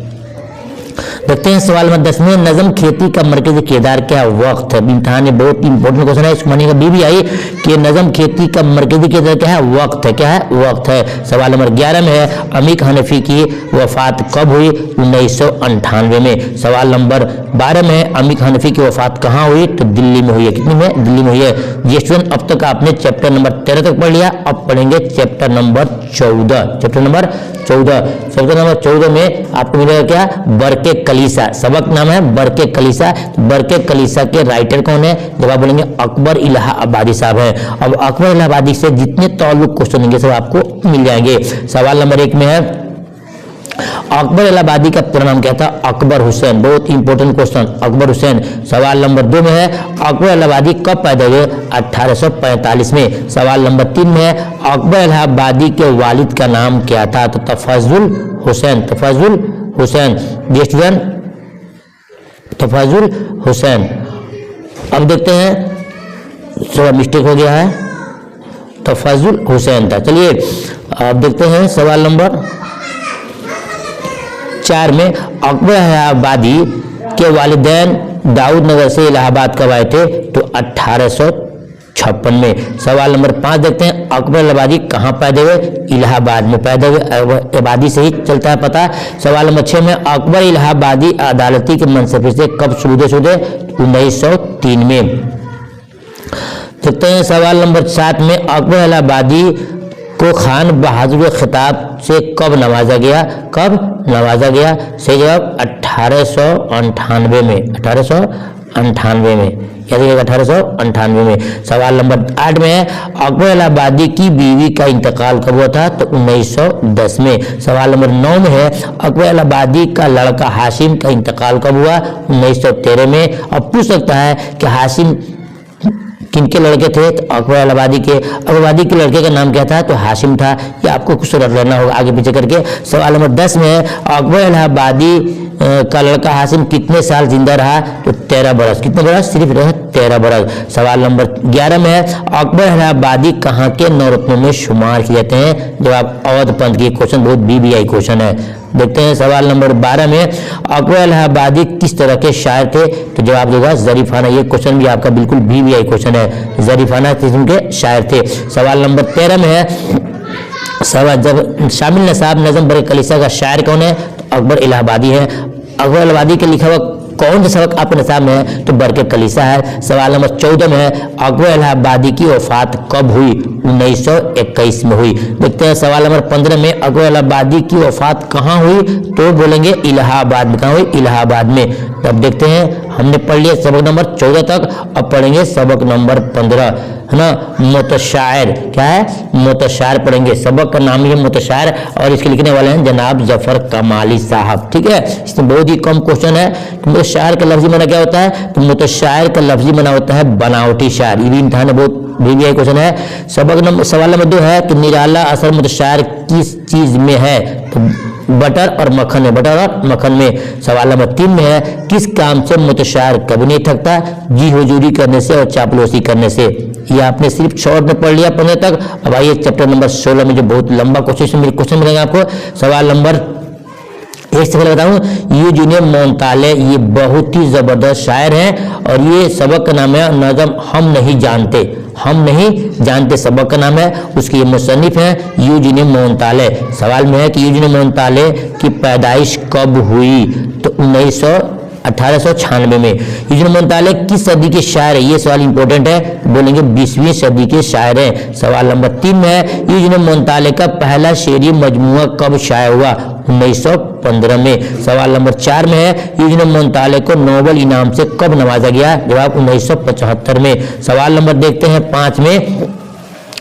देखते हैं सवाल नंबर 10 में नज़म खेती का मरकजी किरदार क्या वक्त है? इम्तिहान में बहुत इंपॉर्टेंट क्वेश्चन है। इसको मनी का भी आई कि नज़म खेती का मरकजी किरदार क्या है? वक्त है। क्या है? वक्त है। सवाल नंबर 11 में है अमीक हनफी की वफात कब हुई? 1998 में। सवाल नंबर 12 में है अमीक हनफी की वफात कहाँ हुई? तो दिल्ली में हुई है। कितनी में? दिल्ली में हुई है। ये स्टूडेंट अब तक आपने चैप्टर नंबर 13 तक पढ़ लिया। अब पढ़ेंगे chapter number 14। Chapter number 14। Chapter number 14 में आपको मिलेगा क्या? बरके कलीसा। सबक नाम है बरके कलीसा। बरके कलीसा के राइटर कौन है? जवाब बोलेंगे अकबर इलाहाबादी साहब हैं। अब अकबर इलाहाबादी से जितने ताल्लुक क्वेश्चन होंगे सब आपको मिल जाएंगे। सवाल नंबर 1 में है अकबर इलाहाबादी का पूरा नाम क्या था? अकबर हुसैन। बहुत इंपॉर्टेंट क्वेश्चन, अकबर हुसैन। सवाल नंबर 2 में है अकबर इलाहाबादी कब पैदा हुए? 1845 में। सवाल नंबर 3 में है अकबर इलाहाबादी के वालिद का नाम क्या था? तो तफाजुल हुसैन। तफाजुल हुसैन। स्टूडेंट तफाजुल हुसैन। अब देखते हैं, थोड़ा मिस्टेक हो गया है, तफाजुल हुसैन था। चलिए अब देखते हैं सवाल नंबर 4 में अकबर इलाहाबादी के वालिदैन दाऊद नगर से इलाहाबाद कब आए थे? तो 1856 में। सवाल नंबर 5 देखते हैं अकबर इलाहाबादी कहाँ पैदा हुए? इलाहाबाद में पैदा हुए। इलाहाबादी से ही चलता है पता। सवाल नंबर 6 में अकबर इलाहाबादी अदालती के मनसब से कब शुदे? 1903 में। देखते हैं सवाल नंबर 7 में अकबर इलाहाबादी को खान बहादुर के खिताब से कब नवाजा गया? कब नवाजा गया? सही जवाब 1898 में। 1898 में, क्या देखिएगा 1898 में। सवाल नंबर 8 में है अकबर इलाहाबादी की बीवी का इंतकाल कब हुआ था? तो 1910 में। सवाल नंबर 9 में है अकबर इलाहाबादी का लड़का हाशिम का इंतकाल कब हुआ? 1913 में। अब पूछ सकता है कि हाशिम किनके लड़के थे? तो अकबर इलाहाबादी के। इलाहाबादी के लड़के का नाम क्या था? तो हाशिम था। ये आपको कुछ रट लेना होगा आगे पीछे करके। सवाल नंबर 10 में है अकबर इलाहाबादी का लड़का हाशिम कितने साल जिंदा रहा? तो 13 बरस। कितने बरस? सिर्फ रहे 13 बरस। सवाल नंबर 11 में है अकबर इलाहाबादी कहाँ के नवरत्नों में शुमार किए जाते हैं? जवाब अवध पंथ की। क्वेश्चन बहुत BBI क्वेश्चन है। देखते हैं सवाल नंबर 12 में अकबर इलाहाबादी किस तरह के शायर थे? तो जवाब देगा ज़रीफाना। ये क्वेश्चन भी आपका बिल्कुल BBI क्वेश्चन है। ज़रीफाना किस्म के शायर थे। सवाल नंबर 13 में है सवाल जब शामिल नसाब नज़म बर कलीसा का शायर कौन है? तो अकबर इलाहाबादी है। अकबर इलाहाबादी के लिखा हुआ कौन सा सबक आपके निसाब में है? तो बरके कलीसा है। सवाल नंबर 14 में है अकबर इलाहाबादी की वफात कब हुई? 1921 में हुई। देखते हैं सवाल नंबर 15 में अकबर इलाहाबादी की वफात कहाँ हुई? तो बोलेंगे इलाहाबाद में। कहाँ हुई? इलाहाबाद में। तब देखते हैं हमने पढ़ लिया सबक नंबर 14 तक, अब पढ़ेंगे सबक नंबर 15, है ना। मुतशायर क्या है? मुतशायर पढ़ेंगे। सबक का नाम ही है मुतशायर और इसके लिखने वाले हैं जनाब जफर कमाली साहब। ठीक है, इसमें बहुत ही कम क्वेश्चन है। तो मुतशायर का लफ्जी माना क्या होता है? तो मुतशायर का लफ्जी माना होता है बनावटी शायर। ये भी इम्तिहान में बहुत BBI क्वेश्चन है। सवाल नंबर 2 है कि निराला असर मुतशायर किस चीज में है? तो बटर और मक्खन में। बटर और मक्खन में। सवाल नंबर 3 में है किस काम से मुतशायर कभी नहीं थकता? जी हुजूरी करने से और चापलूसी करने से। ये आपने सिर्फ शॉर्ट में पढ़ लिया 15 तक। अब आइए चैप्टर नंबर 16 में जो बहुत लंबा क्वेश्चन मिलेगा आपको। सवाल नंबर 1 से पहले बताऊं यूजीन मोंताले ये बहुत ही जबरदस्त शायर हैं और ये सबक का नाम है नज़म हम नहीं जानते। हम नहीं जानते सबक का नाम है। उसके ये मुसन्निफ हैं यूजीन मोंताले। सवाल में है कि यूजीन मोंताले की पैदाइश कब हुई? तो 1896 में। यूजीन मोंताले किस सदी के शायर है? ये सवाल इंपॉर्टेंट है। बोलेंगे 20वीं सदी के शायर हैं। सवाल नंबर 3 में है यूजीन मोंताले का पहला शेरी मजमुआ कब शाया हुआ? 1915 में। सवाल नंबर 4 में है यूजीन मोंताले को नोबेल इनाम से कब नवाजा गया? जवाब 1975 में। सवाल नंबर देखते हैं 5 में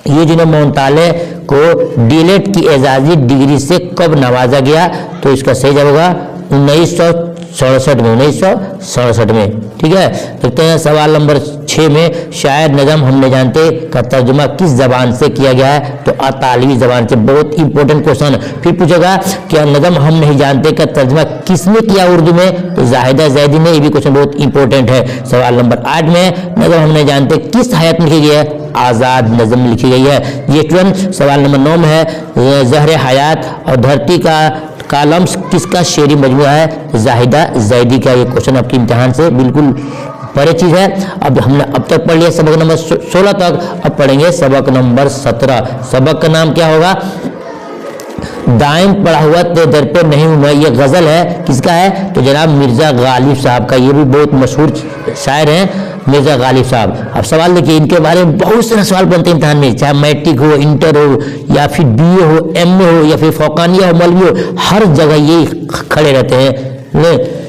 यूजीन मोंताले को डीलेट की एजाजी डिग्री से कब नवाजा गया? तो इसका सही जवाब होगा 1967 में। 1967 में। ठीक है, देखते हैं सवाल नंबर 6 में शायर नज़म हम नहीं जानते का तर्जुमा किस जबान से किया गया है? तो अतालवी जबान से। बहुत इंपॉर्टेंट क्वेश्चन। फिर पूछेगा क्या नज़म हम नहीं जानते का तर्जुमा किसने किया उर्दू में? तो जाहिदा जैदी ने। ये भी क्वेश्चन बहुत इंपॉर्टेंट है। सवाल नंबर 8 में नज़म हम नहीं जानते किस हयात में लिखी गई है? आज़ाद नज़म लिखी गई है। ये स्टूडेंट सवाल नंबर 9 में है ज़हर हयात और धरती का कालम्स किसका शेरी मजमूआ है? जाहिदा जैदी का। ये क्वेश्चन आपके इम्तिहान से बिल्कुल परे चीज है। अब हमने अब तक पढ़ लिया सबक नंबर 16 तक। अब पढ़ेंगे सबक नंबर 17। सबक का नाम क्या होगा? दाएं पढ़ा हुआ ते दर पे नहीं हूं मैं। ये गजल है। किसका है? तो जनाब मिर्जा गालिब साहब का। ये भी बहुत मशहूर शायर हैं मिर्जा गालिब साहब। अब सवाल देखिए इनके बारे में बहुत सारे सवाल बनते हैं इम्तिहान में, चाहे मैट्रिक हो, इंटर हो या फिर BA हो, MA हो या फिर फौकानिया हो, मौलवी हो, हर जगह ये खड़े रहते हैं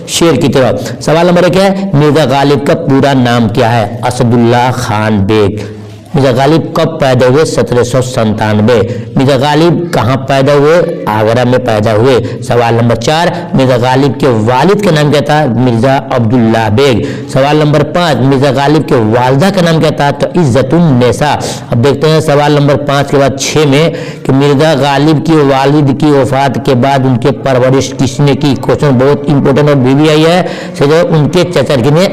शेर की तरह। सवाल नंबर 1 है मिर्जा गालिब का पूरा नाम क्या है? असदुल्ला खान बेग। मिर्जा गालिब कब पैदा हुए? 1797। मिर्जा गालिब कहाँ पैदा हुए? आगरा में पैदा हुए। सवाल नंबर 4 मिर्जा गालिब के वालिद का नाम क्या था? मिर्जा अब्दुल्ला बेग। सवाल नंबर 5 मिर्जा गालिब के वालिदा का नाम क्या था? तो इज्जतुन नेसा। अब देखते हैं सवाल नंबर 5 के बाद 6 में कि मिर्जा गालिब की वालिद की वफात के बाद उनके परवरिश किसने की? क्वेश्चन बहुत इंपॉर्टेंट और BBI है। उनके चचा ने,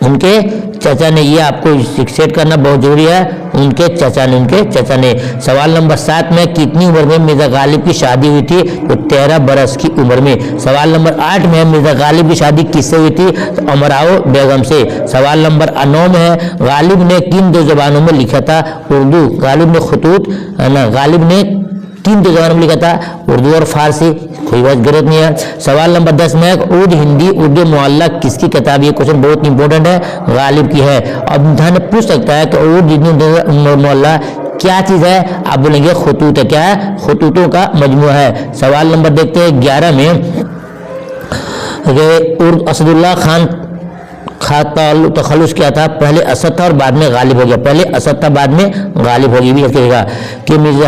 उनके चचा ने। ये आपको सेट करना बहुत जरूरी है। उनके चचा ने। सवाल नंबर 7 में कितनी उम्र में मिर्जा गालिब की शादी हुई थी? तो 13 बरस की उम्र में। सवाल नंबर 8 में मिर्जा गालिब की शादी किससे हुई थी? तो अमराओ बेगम से। सवाल नंबर 9 में है गालिब ने किन 2 जबानों में लिखा था? उर्दू। गालिब ने खतूत गालिब ने किन 2 जबानों में लिखा था? उर्दू और फारसी। कोई बात गलत नहीं है। सवाल नंबर 10 में उर्द हिंदी उर्दू मुअल्ला किसकी किताब? ये क्वेश्चन बहुत इंपॉर्टेंट है, गालिब की है। अब ध्यान पूछ सकता है कि उर्द हिंदी मुअल्ला क्या चीज है? आप बोलेंगे खुतूत है। क्या है? खुतूतों का मजमूआ है। सवाल नंबर देखते हैं 11 में, असदुल्ला खान तखल्लुस क्या था? पहले असद था और बाद में गालिब हो गया। पहले असद था, बाद में गालिब हो गया। भी कहेगा कि मिर्जा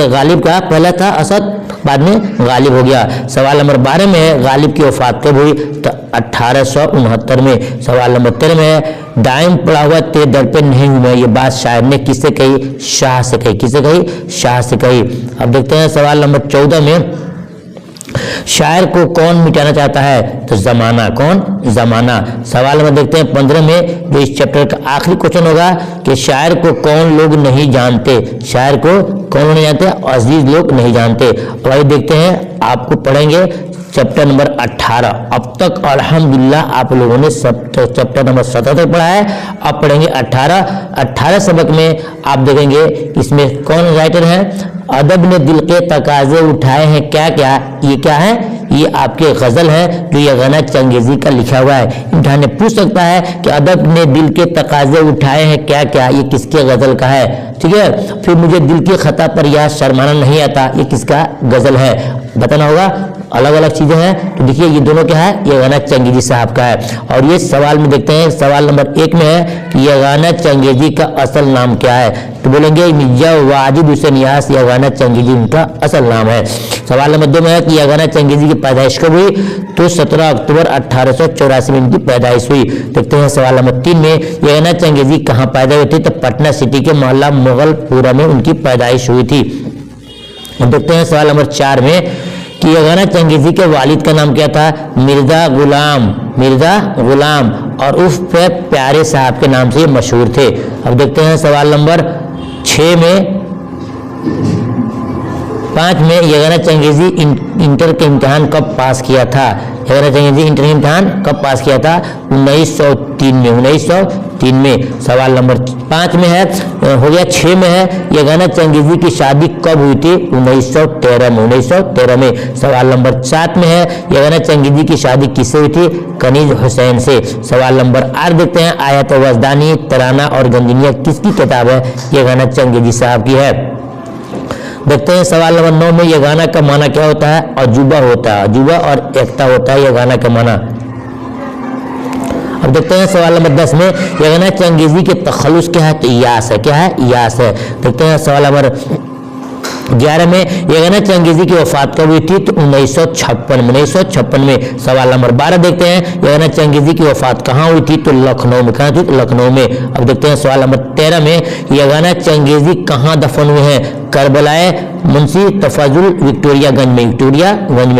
गालिब का पहला था असद, बाद में गालिब हो गया। सवाल नंबर 12 में है, गालिब की वफात कब हुई? तो 1869 में। सवाल नंबर 13 में है, दायम पड़ा हुआ तेरे दर पे नहीं हूं मैं, ये बात शायर ने किससे कही? शाह से कही। किससे कही? शाह से कही। अब देखते हैं सवाल नंबर 14 में, शायर को कौन मिटाना चाहता है? तो जमाना। कौन? जमाना। सवाल में देखते हैं 15 में, जो इस चैप्टर का आखिरी क्वेश्चन होगा कि शायर को कौन लोग नहीं जानते? शायर को कौन नहीं जानते? अजीज लोग नहीं जानते। और आइए देखते हैं, आपको पढ़ेंगे चैप्टर नंबर 18। अब तक अल्हम्दुलिल्लाह आप लोगों ने चैप्टर नंबर 17 तक पढ़ा है। अब पढ़ेंगे 18 सबक में आप देखेंगे इसमें कौन राइटर है। अदब ने दिल के तकाजे उठाए हैं क्या क्या? ये क्या है? ये आपके गजल है जो ये गाना चंगेजी का लिखा हुआ है। इम्तिहान में पूछ सकता है कि अदब ने दिल के तकाजे उठाए हैं क्या क्या? ये किसके गजल का है? ठीक है। फिर मुझे दिल की खता पर यह शर्माना नहीं आता, ये किसका गजल है? बताना होगा। अलग अलग चीजें हैं। तो देखिए ये दोनों क्या है? ये गाना चंगेजी साहब का है। और ये सवाल में देखते हैं, सवाल नंबर 1 में है कि यह गाना चंगेजी का असल नाम क्या है? तो बोलेंगे मिर्जा वाजिद हुसैन यास, यह गाना चंगेजी उनका असल नाम है। सवाल नंबर 2 में है कि यह गाना चंगेजी की पैदाइश कब हुई? तो 17 अक्टूबर 1884 में इनकी पैदाइश हुई। देखते हैं सवाल नंबर 3 में, यह गाना चंगेजी कहाँ पैदा हुई थी? तो पटना सिटी के मोहल्ला मुगलपुरा में उनकी पैदाइश हुई थी। देखते हैं सवाल नंबर 4 में कि यह गाना चंगेजी के वालिद का नाम क्या था? मिर्जा गुलाम और उर्फ पे प्यारे साहब के नाम से ये मशहूर थे। अब देखते हैं सवाल नंबर 5 में यह गाना चंगेजी इंटर के इम्तिहान कब पास किया था? यह गाना चंगेजी इंटर के इम्तिहान कब पास किया था? 1903 में। सवाल नंबर 5 में है, हो गया। 6 में है, यह गाना चंगेजी की शादी कब हुई थी? 1913 में। सवाल नंबर 7 में है, यह गाना चंगेजी की शादी किससे हुई थी? कनीज हुसैन से। सवाल नंबर 8 देखते हैं, आयत वजदानी तराना और गंजनिया किसकी किताब है? यह गाना चंगेजी साहब की है। देखते हैं सवाल नंबर 9 में, यह गाना का माना क्या होता है? अजूबा होता है। अजूबा और एकता होता है यह गाना का माना। अब देखते हैं सवाल नंबर 10 में, यह गाना चंगेजी के तखल्लुस क्या है? तो यास है। क्या है? यास है। देखते हैं सवाल नंबर 11 में, यह गाना चंगेजी की वफात कब हुई थी? तो 1956 में। सवाल नंबर 12 देखते हैं, यह गाना चंगेजी की वफात कहाँ हुई थी? तो लखनऊ में। कहाँ थी? लखनऊ में। अब देखते हैं सवाल नंबर 13 में, यह गाना चंगेजी कहाँ दफन हुए हैं? करबलाए मुंशी तफाजुल विक्टोरियागंज में।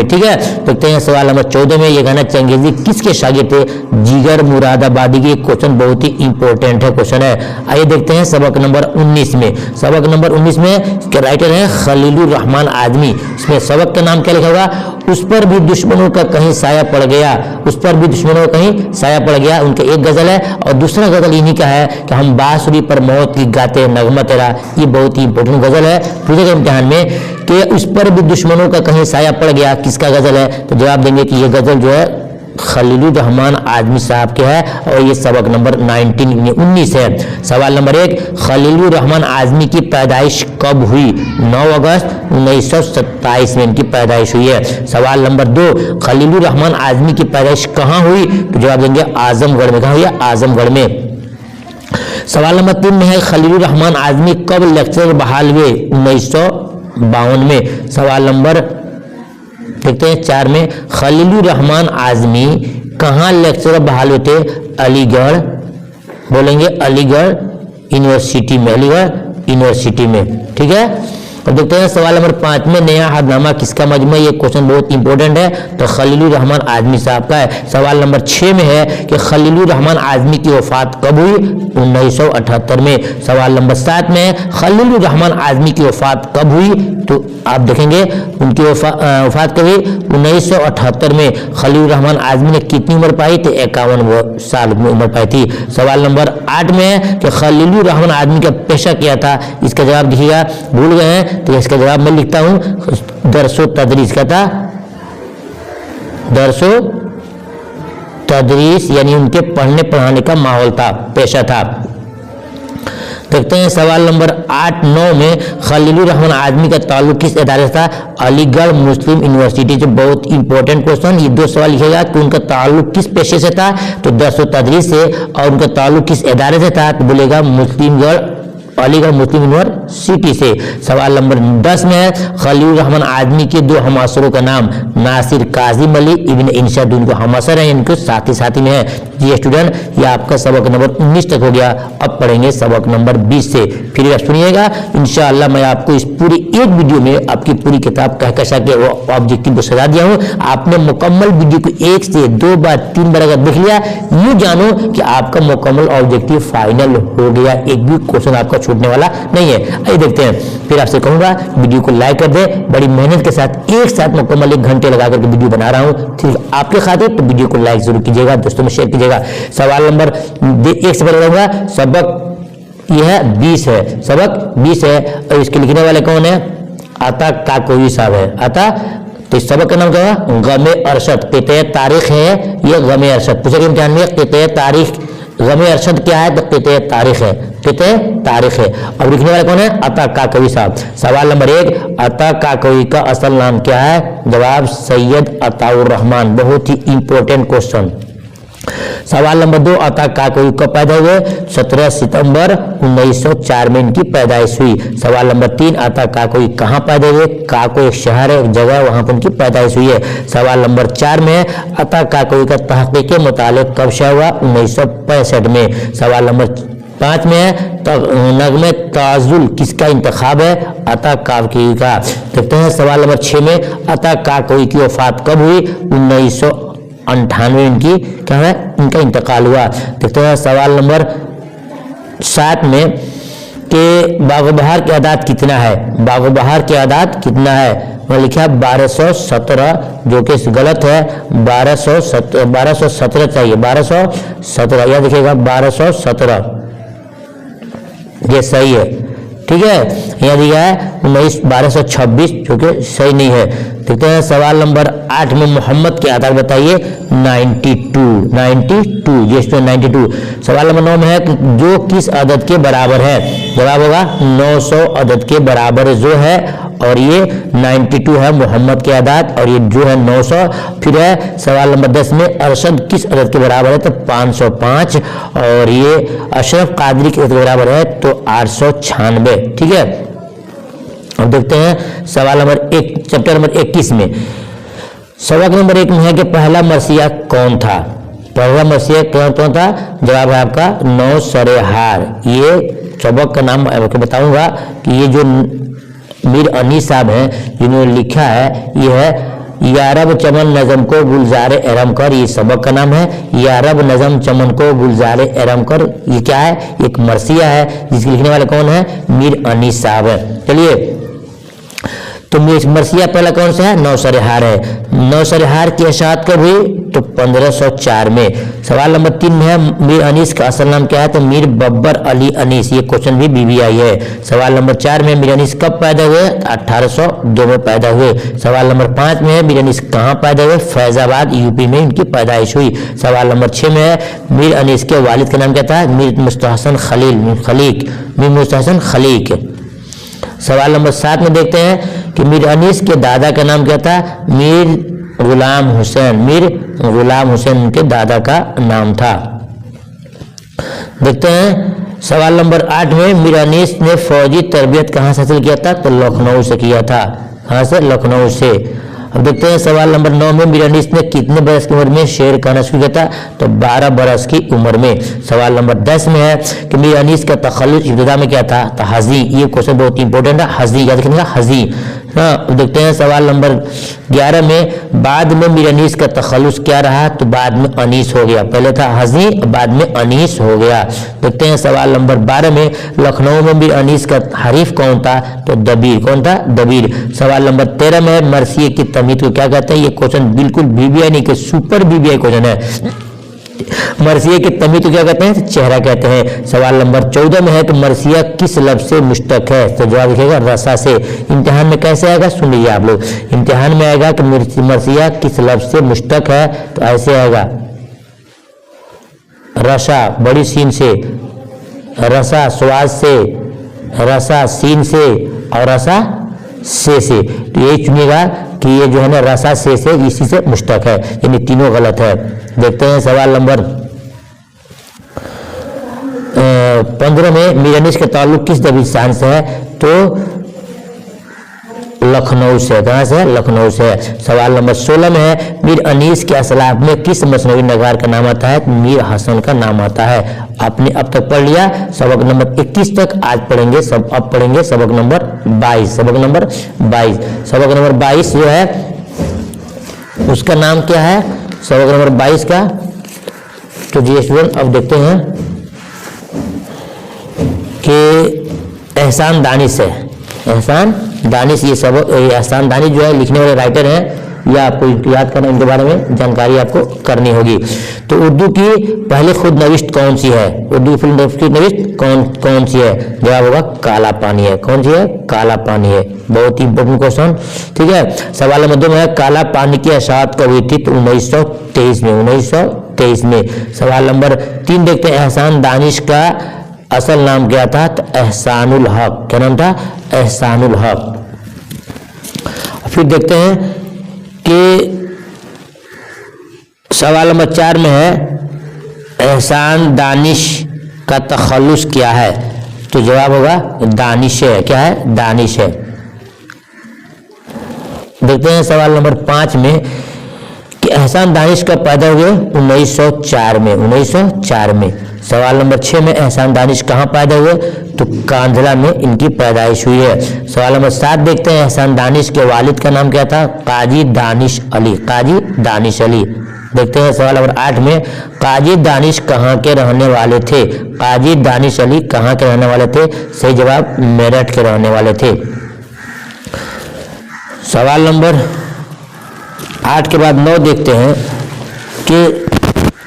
ठीक है। देखते हैं सवाल नंबर 14 में, यह गाना चंगेजी किसके शागिर्द थे? जिगर मुरादाबादी के। क्वेश्चन बहुत ही इंपॉर्टेंट है, क्वेश्चन है। आइए देखते हैं सबक नंबर 19 में। सबक नंबर 19 में इसके राइटर है खलीलुर रहमान आजमी। इसमें सबक का नाम क्या लिखा होगा? उस पर भी दुश्मनों का कहीं साया पड़ गया। उस पर भी दुश्मनों का कहीं साया पड़ गया, उनका एक गजल है। और दूसरा गजल इन्हीं का है कि हम बांसुरी पर मौत की गाते नगमा तेरा। ये बहुत ही इंपॉर्टेंट गजल है पूछेगा इम्तिहान में कि उस पर भी दुश्मनों का कहीं साया पड़ गया, किसका गजल है? तो जवाब देंगे कि ये गजल जो है खलीलुर रहमान आजमी साहब के है। और ये सबक नंबर 19 है। सवाल नंबर 1, खलीलुर रहमान आजमी की पैदाइश कब हुई? 9 अगस्त 1927 में इनकी पैदाइश हुई है। सवाल नंबर 2, खलीलुर रहमान आजमी की पैदाइश कहाँ हुई? तो जवाब देंगे आजमगढ़ में। कहाँ हुई? आजमगढ़ में। सवाल नंबर 3 में है, खलीलुर रहमान आजमी कब लेक्चरर बहाल हुए? 1952 में। सवाल नंबर देखते हैं 4 में, खलीलुर रहमान आजमी कहाँ लेक्चरर बहाल हुए थे? अलीगढ़। बोलेंगे अलीगढ़ यूनिवर्सिटी में। अलीगढ़ यूनिवर्सिटी में। ठीक है। अब देखते हैं सवाल नंबर 5 में, नया हदनामा किसका मजमू? ये क्वेश्चन बहुत इंपॉर्टेंट है, तो खलीलुर रहमान आजमी साहब का है। सवाल नंबर 6 में है कि खलीलुर रहमान आजमी की वफात कब हुई? 1978 में। सवाल नंबर 7 में है, खलीलुर रहमान आजमी की वफात कब हुई? तो आप देखेंगे उनकी वफात कब हुई? 1978 में। खलीलुर रहमान आजमी ने कितनी उम्र पाई थी? 51 साल में उम्र पाई थी। सवाल नंबर 8 में है कि खलीलुर रहमान आजमी का पेशा क्या था? इसका जवाब देखिएगा, भूल गए हैं तो इसका जवाब मैं लिखता हूं, दरसो तदरीस। क्या था? दरसो तदरीस, यानी उनके पढ़ने पढ़ाने का माहौल था, पेशा था। देखते हैं सवाल नंबर 8-9 में खलीलुर रहमान आजमी का ताल्लुक किस इदारे से था? अलीगढ़ मुस्लिम यूनिवर्सिटी। जो बहुत इंपॉर्टेंट क्वेश्चन, ये 2 सवाल लिखेगा कि उनका ताल्लुक किस पेशे से था, तो दर्स व तदरीस से, और उनका ताल्लुक किस इदारे से था, तो बोलेगा अलीगढ़ मुस्लिम यूनिवर्सिटी से। सवाल नंबर 10 में है खलीलुर रहमान आजमी के 2 हमासरों का नाम? नासिर काजिम अली इब्न इंशाद, उनको हमासर है, इनको साथी साथी में है। जी स्टूडेंट, ये आपका सबक नंबर 19 तक हो गया। अब पढ़ेंगे सबक नंबर 20 से। फिर आप सुनिएगा, इंशाअल्लाह मैं आपको इस पूरी एक वीडियो में आपकी पूरी किताब कहकशा के ऑब्जेक्टिव को सजा दिया हूँ। आपने मुकम्मल वीडियो को 1 से 2 बार 3 बार अगर देख लिया, यूँ जानो कि आपका मुकम्मल ऑब्जेक्टिव फाइनल हो गया, एक भी क्वेश्चन आपका छूटने वाला नहीं है। आइए देखते हैं। फिर आपसे कहूंगा वीडियो को लाइक कर दे, बड़ी मेहनत के साथ एक साथ मुकम्मल 1 घंटे लगा करके वीडियो बना रहा हूँ, ठीक आपके खातिर, तो वीडियो को लाइक जरूर कीजिएगा, दोस्तों में शेयर कीजिएगा। सवाल नंबर 1 से पहले रहूंगा, सबक यह है 20 है, सबक 20 है, और इसके लिखने वाले कौन है? अता काकोई साहब है। अता, तो इस सबक का नाम क्या है? गमे अरशद। क़िते तारीख है ये, गमे अरशद पूछेगा इम्तिहान में। क़िते तारीख, गमे अरशद क्या है? तो क़िते तारीख है, क़िते तारीख है। अब लिखने वाले कौन है? अता काकोई साहब। सवाल नंबर 1, अता काकोई का असल नाम क्या है? जवाब सैयद अताउर रहमान। बहुत ही इंपॉर्टेंट क्वेश्चन। सवाल नंबर 2, अता काकोई कब पैदा हुए? 17 सितंबर 1904 में इनकी पैदाइश हुई। सवाल नंबर 3, अता काकोई कहाँ पैदा हुए? काको एक शहर है, एक जगह, वहां पर उनकी पैदाइश हुई है। सवाल नंबर 4 में अता काकोई का तहकीक मुतालिक कब शाया हुआ? 1965 में। सवाल नंबर 5 में है नगमे ताजुल किसका इंतखाब है? अता काकोई का। देखते हैं सवाल नंबर 6 में अता काकोई की वफात कब हुई? 1998 इनकी क्या है? इनका इंतकाल हुआ। देखते हैं सवाल नंबर 7 में कि बागोबहार की आदात कितना है? बागोबहार की आदात कितना है? वह लिखा है 1217, जो कि गलत है। 1217 चाहिए, 1217, यह देखिएगा 1217, ये सही है, ठीक है। यहाँ दिया है 1226, जो कि सही नहीं है। देखते हैं सवाल नंबर 8 में मोहम्मद की आदात बताइए। 92, ये 92। सवाल नंबर 9 में है कि जो किस अदद के बराबर है? जवाब होगा 900 अदद के बराबर जो है, और ये 92 है मोहम्मद की आदात, और ये जो है 900। फिर है सवाल नंबर 10 में अरशद किस अदद के बराबर है? तो 505, और ये अशरफ कादरी के अदद के बराबर है, तो 896, ठीक है। अब देखते हैं सवाल नंबर 1, चैप्टर नंबर 21 में। सबक नंबर 1 में है कि पहला मरसिया कौन था? पहला मरसिया कौन था? जवाब है आपका नौसरेहार। ये सबक का नाम आपको बताऊंगा कि ये जो मीर अनीस साहब हैं जिन्होंने लिखा है, ये है यारब चमन नज़म को गुलजार एरम कर, ये सबक का नाम है। यारब नज़म चमन को गुलजार एरम कर, ये क्या है? एक मरसिया है, जिसके लिखने वाले कौन है? मीर अनीस साहब है। चलिए, तो मरसिया पहला कौन सा है? नौसरेहार है। नौसरेहार की इशाअत कब हुई? तो 1504 में। सवाल नंबर 3 में है मीर अनीस का असल नाम क्या है? तो मीर बब्बर अली अनीस, ये क्वेश्चन भी BBI है। सवाल नंबर 4 में मीर अनीस कब पैदा हुए? 1802 में पैदा हुए। सवाल नंबर 5 में है मीर अनीस कहाँ पैदा हुए? फैजाबाद UP में इनकी पैदाइश हुई। सवाल नंबर 6 में है मीर अनीस के वालिद का नाम क्या था? मीर मुस्तहसन खलीक। सवाल नंबर 7 में देखते हैं कि मीर अनीस के दादा का नाम क्या था? मीर गुलाम हुसैन उनके दादा का नाम था। देखते हैं सवाल नंबर 8 में मीर अनीस ने फौजी तरबियत कहाँ से हासिल किया था? तो लखनऊ से किया था। कहाँ से? लखनऊ से। अब देखते हैं सवाल नंबर 9 में मीर अनीस ने कितने बरस की उम्र में शेर कहना शुरू किया था? तो 12 बरस की उम्र में। सवाल नंबर 10 में है कि मीर अनीस का तखल्लुस इब्तिदा में क्या था? तो हजी। ये क्वेश्चन बहुत इंपॉर्टेंट है, हजी याद रखिएगा, हजी। हाँ, देखते हैं सवाल नंबर 11 में बाद में मीर अनीस का तखल्लुस क्या रहा? तो बाद में अनीस हो गया, पहले था हजी, बाद में अनीस हो गया। देखते हैं सवाल नंबर 12 में लखनऊ में मीर अनीस का हरीफ कौन था? तो दबीर। कौन था? दबीर। सवाल नंबर 13 में मरसिए की तमीद को क्या कहते हैं? ये क्वेश्चन बिल्कुल BBI नहीं के सुपर BBI क्वेश्चन है। मरसिया की तमीद को क्या कहते हैं? चेहरा कहते हैं। सवाल नंबर 14 में है कि मरसिया किस लफ्ज से मुश्तक है? तो जवाब लिखेगा रसा से। इम्तिहान में कैसे आएगा? सुनिए आप लोग, इम्तिहान में आएगा कि मरसिया किस लफ्ज से मुश्तक है? तो ऐसे आएगा रसा, बड़ी सीन से, रसा स्वाद से, रसा सीन से और रसा से। तो ये चुनिएगा कि ये जो है ना रसा से इसी से मुश्तक है, यानी तीनों गलत है। देखते हैं सवाल नंबर 15 में मीर अनीस का ताल्लुक किस दबिस्तान से है? तो लखनऊ से। कहाँ से? लखनऊ से। सवाल नंबर 16 में है मीर अनीस के असलाफ में किस मसनवी नगार का नाम आता है? मीर हसन का नाम आता है। आपने अब तक पढ़ लिया सबक नंबर 21 तक। आज पढ़ेंगे अब पढ़ेंगे सबक नंबर 22। सबक नंबर 22 जो है उसका नाम क्या है? सबक नंबर 22 का तो जी स्टूडेंट अब देखते हैं कि एहसान दानिश है। एहसान दानिश ये सबक, एहसान दानिश जो है लिखने वाले राइटर हैं, या आपको याद करना, इनके बारे में जानकारी आपको करनी होगी। तो उर्दू की पहले खुद नविश्त कौन सी है? उर्दू की पहली नविश्त कौन सी है? जवाब होगा काला पानी है। कौन सी है? काला पानी है। बहुत ही इंपॉर्टेंट क्वेश्चन, ठीक है। सवाल नंबर 2 में है काला पानी की इशाअत कब हुई थी? तो 1923 में। 1923 में। सवाल नंबर 3 देखते हैं एहसान दानिश का असल नाम क्या था? तो एहसानुल हक। क्या नाम था? एहसानुल हक। फिर देखते हैं कि सवाल नंबर 4 में है एहसान दानिश का तखल्लुस क्या है? तो जवाब होगा दानिश है। क्या है? दानिश है। देखते हैं सवाल नंबर 5 में कि एहसान दानिश कब पैदा हुए? 1904 में। 1904 में। सवाल नंबर 6 में एहसान दानिश कहाँ पैदा हुए? तो कांधला में इनकी पैदाइश हुई है। सवाल नंबर 7 देखते हैं एहसान दानिश के वालिद का नाम क्या था? काजी दानिश अली। काजी दानिश अली। देखते हैं सवाल नंबर 8 में काजी दानिश कहाँ के रहने वाले थे? काजी दानिश अली कहाँ के रहने वाले थे? सही जवाब मेरठ के रहने वाले थे। सवाल नंबर 8 के बाद 9 देखते हैं कि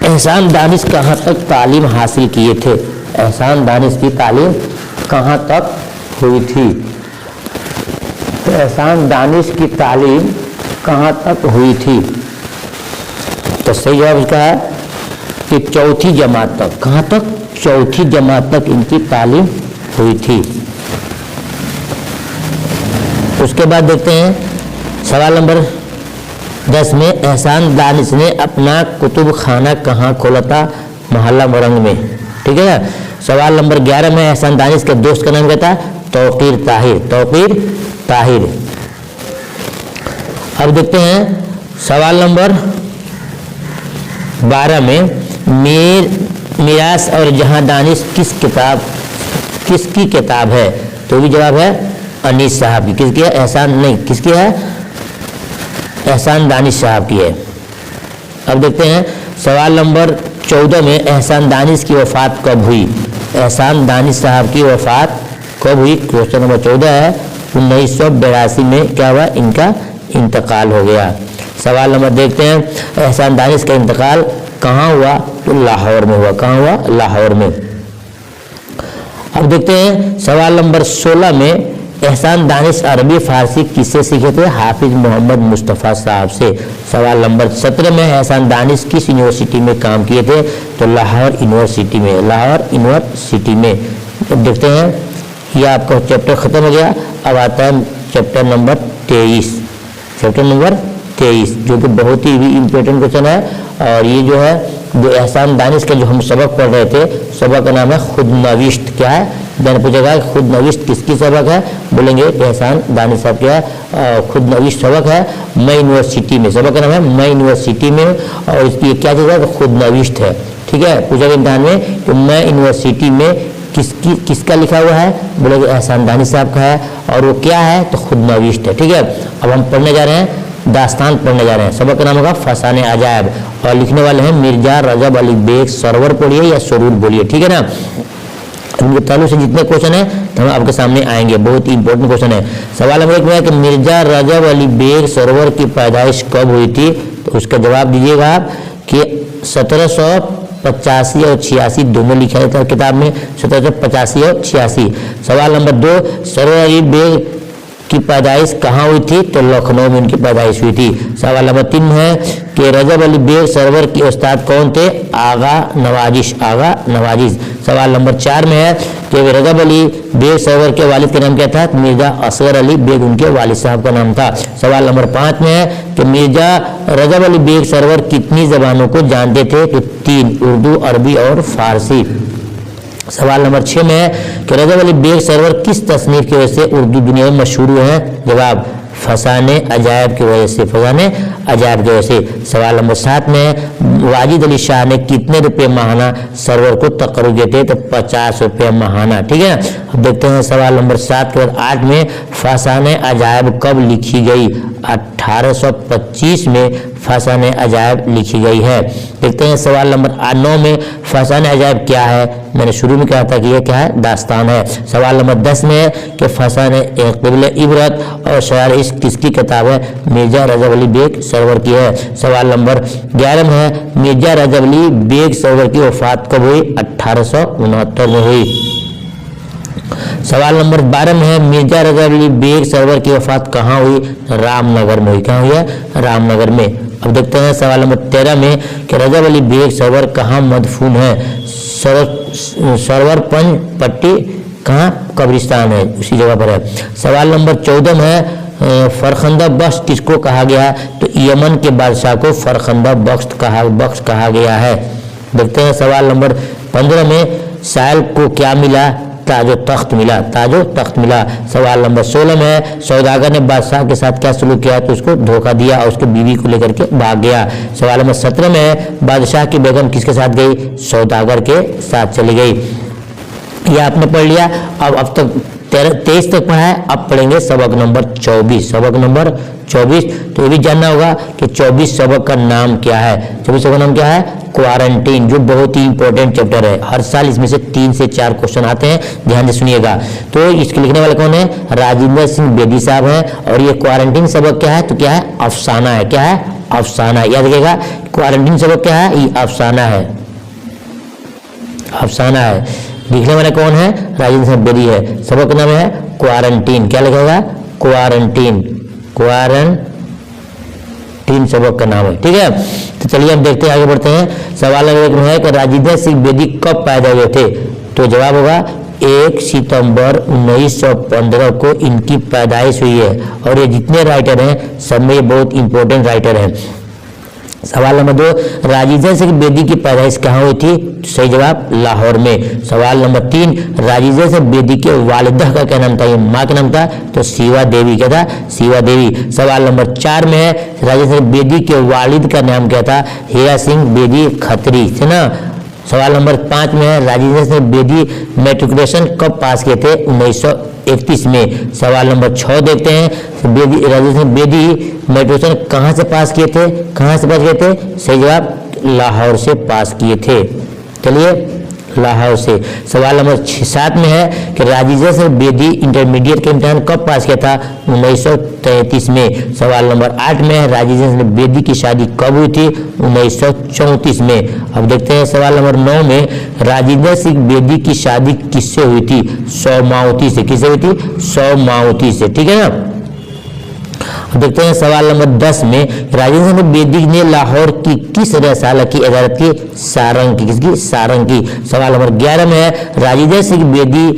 एहसान दानिश कहाँ तक तालीम हासिल किए थे? एहसान दानिश की तालीम कहाँ तक हुई थी? तो एहसान दानिश की तालीम कहाँ तक हुई थी? तो सही जवाब इसका है कि 4ठी जमात तक। कहाँ तक? 4ठी जमात तक इनकी तालीम हुई थी। उसके बाद देखते हैं सवाल नंबर 10 में एहसान दानिश ने अपना कुतुब खाना कहाँ खोला था? मोहल्ला मोरंग में। ठीक है ना। सवाल नंबर 11 में एहसान दानिश के दोस्त का नाम क्या था? तौकीर ताहिर। तौकीर ताहिर। अब देखते हैं सवाल नंबर 12 में मिरास और जहां दानिश किसकी किताब है? तो भी जवाब है अनीस साहब की। किसकी है? एहसान नहीं, किसकी है? एहसान दानिश साहब की है। अब देखते हैं सवाल नंबर 14 में एहसान दानिश की वफात कब हुई? एहसान दानिश साहब की वफात कब हुई? क्वेश्चन नंबर 14 है। 1982 में क्या हुआ? इनका इंतकाल हो गया। सवाल नंबर देखते हैं एहसान दानिश का इंतकाल कहाँ हुआ? तो लाहौर में हुआ। कहाँ हुआ? लाहौर में। अब देखते हैं सवाल नंबर 16 में एहसान दानिश अरबी फारसी किससे सीखे थे? हाफिज मोहम्मद मुस्तफ़ा साहब से। सवाल नंबर 17 में एहसान दानिश किस यूनिवर्सिटी में काम किए थे? तो लाहौर यूनिवर्सिटी में। लाहौर यूनिवर्सिटी में। देखते हैं ये आपका चैप्टर खत्म हो गया। अब आता है चैप्टर नंबर 23। चैप्टर नंबर 23 जो कि बहुत ही इम्पोर्टेंट क्वेश्चन है। और ये जो है जो एहसान दानिश का जो हम सबक पढ़ रहे थे, सबक का नाम है खुद नविश्त। क्या है? मैंने पूछेगा खुद नविश्त किसकी सबक है? बोलेंगे एहसान दानिश साहब क्या है? खुद नविश्त सबक है मैं यूनिवर्सिटी में। सबक का नाम है मैं यूनिवर्सिटी में। और इसकी क्या चीज़ है? तो खुद नविश्त है। ठीक है। पूछेगा इम्तिहान में कि मैं यूनिवर्सिटी में किसका लिखा हुआ है? बोलेंगे एहसान दानिश साहब का है। और वो क्या है? तो खुद नविश्त है। ठीक है। अब हम पढ़ने जा रहे हैं दास्तान पढ़ने जा रहे हैं। सबक का नाम होगा फसाने अजायब। और लिखने वाले हैं मिर्जा रजब अली बेग। सरवर बोलिए या सरूर बोलिए। ठीक है ना। इनके ताल्लुक से जितने क्वेश्चन है तो हम आपके सामने आएंगे। बहुत ही इंपॉर्टेंट क्वेश्चन है। सवाल नंबर 1 में है कि मिर्जा रजब अली बेग सरवर की पैदाइश कब हुई थी? तो उसका जवाब दीजिएगा आप कि 1785 और 86 दोनों लिखा है किताब में। 1785 और 86। सवाल नंबर 2 सरवर अली बेग की पैदाइश कहाँ हुई थी? तो लखनऊ में उनकी पैदाइश हुई थी। सवाल नंबर 3 है कि रजब अली बेग सरवर के उस्ताद कौन थे? आगा नवाजिश, आगा नवाजिश। सवाल नंबर 4 में है कि रजब अली बेग सरवर के वालिद का नाम क्या था? मिर्जा असगर अली बेग उनके वालिद साहब का नाम था। सवाल नंबर 5 में है कि मिर्जा रजब अली बेग सरवर कितनी जबानों को जानते थे? तो 3, उर्दू, अरबी और फारसी। सवाल नंबर 6 में है कि रजब अली बेग सरवर किस तसनीफ की वजह से उर्दू दुनिया में मशहूर हुए हैं? जवाब फसाने अजायब की वजह से, फसाने अजायब की वजह से। सवाल नंबर 7 में है वाजिद अली शाह ने कितने रुपए माहाना सरवर को तकर्रुज दिए थे? तो 50 रुपये माहाना। ठीक है, अब देखते हैं सवाल नंबर 7 के बाद 8 में फसाने अजायब कब लिखी गई? 1825 में फसाने अजायब लिखी गई है। देखते हैं सवाल नंबर 9 में फसाने अजायब क्या है? मैंने शुरू में कहा था कि यह क्या है? दास्तान है। सवाल नंबर 10 में है कि फसाने क़िबले इबरत और शायर इश्क किसकी किताब है? मिर्जा रजब अली बेग सरवर की है। सवाल नंबर 11 में है मिर्जा रजब अली बेग सरवर की वफात कब हुई? 1869 में हुई। सवाल नंबर 12 में है मिर्जा रजब अली बेग सरवर की वफात कहाँ हुई? रामनगर में हुई। कहाँ हुई है? रामनगर में। अब देखते हैं सवाल नंबर 13 में कि रजब अली बेग सरवर कहाँ मदफून है? सरवर पंज पट्टी कहाँ? कब्रिस्तान है, उसी जगह पर है। सवाल नंबर 14 में है फरखंदा बख्श किसको कहा गया? तो यमन के बादशाह को फरखंदा बख्श कहा गया है। देखते हैं सवाल नंबर 15 में साहिल को क्या मिला? ताजो तख्त मिला, ताजो तख्त मिला। सवाल नंबर 16 में है सौदागर ने बादशाह के साथ क्या सलूक किया? तो उसको धोखा दिया और उसके बीवी को लेकर के भाग गया। सवाल नंबर 17 में है बादशाह की बेगम किसके साथ गई? सौदागर के साथ चली गई। यह आपने पढ़ लिया। अब तक 23 तक पढ़ा है, अब पढ़ेंगे सबक नंबर 24। सबक नंबर 24, तो ये भी जानना होगा कि 24 सबक का नाम क्या है? 24 सबक का नाम क्या है? क्वारंटीन, जो बहुत ही इंपॉर्टेंट चैप्टर है। हर साल इसमें से 3 से 4 क्वेश्चन आते हैं, ध्यान से सुनिएगा। तो इसके लिखने वाले कौन है? राजेंद्र सिंह बेदी साहब हैं। और ये क्वारंटीन सबक क्या है? तो क्या है? अफसाना है। क्या है? अफसाना। याद रखिएगा, क्वारंटीन सबक क्या है? ये अफसाना है, अफसाना है। लिखने वाले कौन है? राजेंद्र सिंह बेदी है। सबक का नाम है क्वारंटीन। क्या लिखेगा? क्वारंटीन, क्वारंटीन सबक का नाम है। ठीक है, तो चलिए हम देखते हैं, आगे बढ़ते हैं। सवाल नंबर 1 में है कि राजेंद्र सिंह बेदी कब पैदा हुए थे? तो जवाब होगा 1 सितंबर 1915 को इनकी पैदाइश हुई है। और ये जितने राइटर हैं सब में ये बहुत इंपॉर्टेंट राइटर हैं। सवाल नंबर 2, राजेंद्र सिंह बेदी की पैदाइश कहाँ हुई थी? सही जवाब लाहौर में। सवाल नंबर 3, राजेंद्र सिंह बेदी के वालिदा का क्या नाम था? ये माँ का नाम था, तो शिवा देवी। क्या था? शिवा देवी। सवाल नंबर 4 में है राजेंद्र सिंह बेदी के वालिद का नाम क्या था? हीरा सिंह बेदी खत्री, है ना। सवाल नंबर 5 में है राजेंद्र सिंह बेदी मैट्रिकुलेशन कब पास किए थे? 1931 में। सवाल नंबर 6 देखते हैं, राजेंद्र सिंह बेदी मैट्रिकुलेशन कहाँ से पास किए थे? कहाँ से पास किए थे? सही जवाब लाहौर से पास किए थे। चलिए, लाहौर से। सवाल नंबर 7 में है कि राजेंद्र सिंह बेदी इंटरमीडिएट के इम्तिहान कब पास किया था? 1933 में। सवाल नंबर 8 में है राजेंद्र सिंह बेदी की शादी कब हुई थी? 1934 में। अब देखते हैं सवाल नंबर 9 में राजेंद्र सिंह बेदी की शादी किससे हुई थी? सौमावती से। किससे हुई थी? सौमावती से। ठीक है ना। देखते हैं सवाल नंबर 10 में राजेंद्र सिंह बेदी ने लाहौर की किस रसाला की इजाजत की? सारंग की। किसकी? सारंग की। सवाल नंबर 11 में है राजेंद्र सिंह बेदी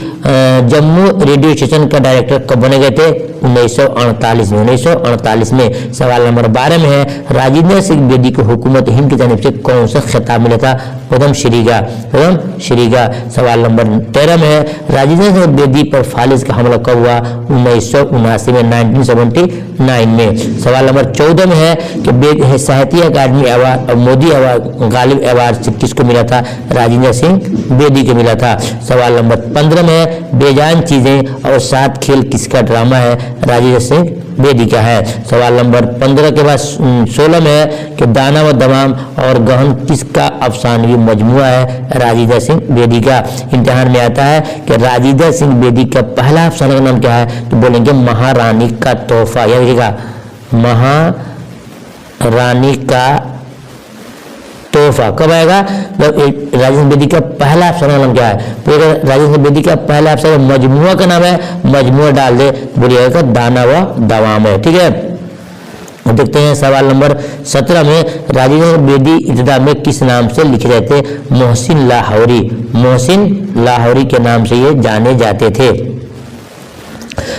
जम्मू रेडियो स्टेशन का डायरेक्टर कब बने गए थे? 1948 में। 1948 में। सवाल नंबर 12 में है राजेंद्र सिंह बेदी को हुकूमत हिंद की जानिब से कौन सा खिताब मिला था? पद्म श्री का, पद्म श्री का। सवाल नंबर 13 में है राजेंद्र सिंह बेदी पर फालिज का हमला कब हुआ? 1979 में, 1979 में। सवाल नंबर 14 में है कि साहित्य अकादमी अवार्ड और मोदी अवार्ड गालिब अवार्ड किसको मिला था? राजेंद्र सिंह बेदी को मिला था। सवाल नंबर 15 में है बेजान चीजें और 7 खेल किसका ड्रामा है? राजेंद्र सिंह बेदी का है। सवाल नंबर 15 के बाद 16 में है कि दाना व दमाम और गहन किसका अफसानवी मजमुआ है? राजेंद्र सिंह बेदी का। इम्तिहान में आता है कि राजेंद्र सिंह बेदी का पहला अफसाना का नाम क्या है? तो बोलेंगे महारानी का तोहफा। याद रखिएगा, महारानी का तोहफा कब आएगा? जब राजेंद्र बेदी का पहला अफसाना का नाम क्या है? तो अगर राजेंद्र बेदी का पहला अफसाना मजमुआ का नाम है, मजमुआ डाल दे, बोलिएगा का दाना व दवाम है। ठीक है, देखते हैं सवाल नंबर 17 में राजेंद्र बेदी इब्तिदा में किस नाम से लिखे जाते थे? मोहसिन लाहौरी। मोहसिन लाहौरी के नाम से ये जाने जाते थे।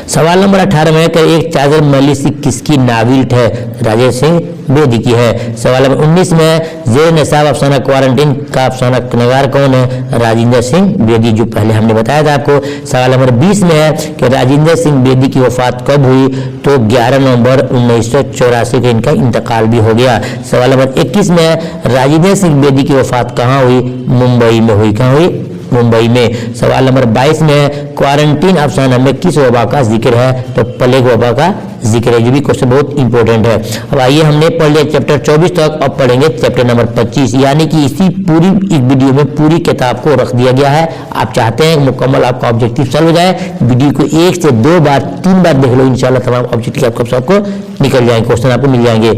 सवाल नंबर 18 में कि एक चादर मैली सी किसकी नाविल है? राजेंद्र सिंह बेदी की है। सवाल नंबर 19 में जेर निसाब अफसाना क्वारंटीन का अफसाना नगार कौन है? राजेंद्र सिंह बेदी, जो पहले हमने बताया था आपको। सवाल नंबर 20 में है कि राजेंद्र सिंह बेदी की वफात कब हुई? तो 11 नवंबर 1984 को इनका इंतकाल भी हो गया। सवाल नंबर 21 में है राजेंद्र सिंह बेदी की वफात कहाँ हुई? मुंबई में हुई। कहाँ हुई? मुंबई में। सवाल नंबर 22 में क्वारंटीन अफसाना में किस वबा का जिक्र है? तो प्लेग वबा का जिक्र है। ये भी क्वेश्चन बहुत इंपॉर्टेंट है। अब आइए, हमने पढ़ लिया चैप्टर 24 तक, अब पढ़ेंगे चैप्टर नंबर 25, यानी कि इसी पूरी इस वीडियो में पूरी किताब को रख दिया गया है। आप चाहते हैं मुकम्मल आपका ऑब्जेक्टिव सॉल्व हो जाए, वीडियो को 1 से 2 बार 3 बार देख लो, इंशाल्लाह तमाम ऑब्जेक्टिव आपको सबको निकल जाएंगे, क्वेश्चन आपको मिल जाएंगे।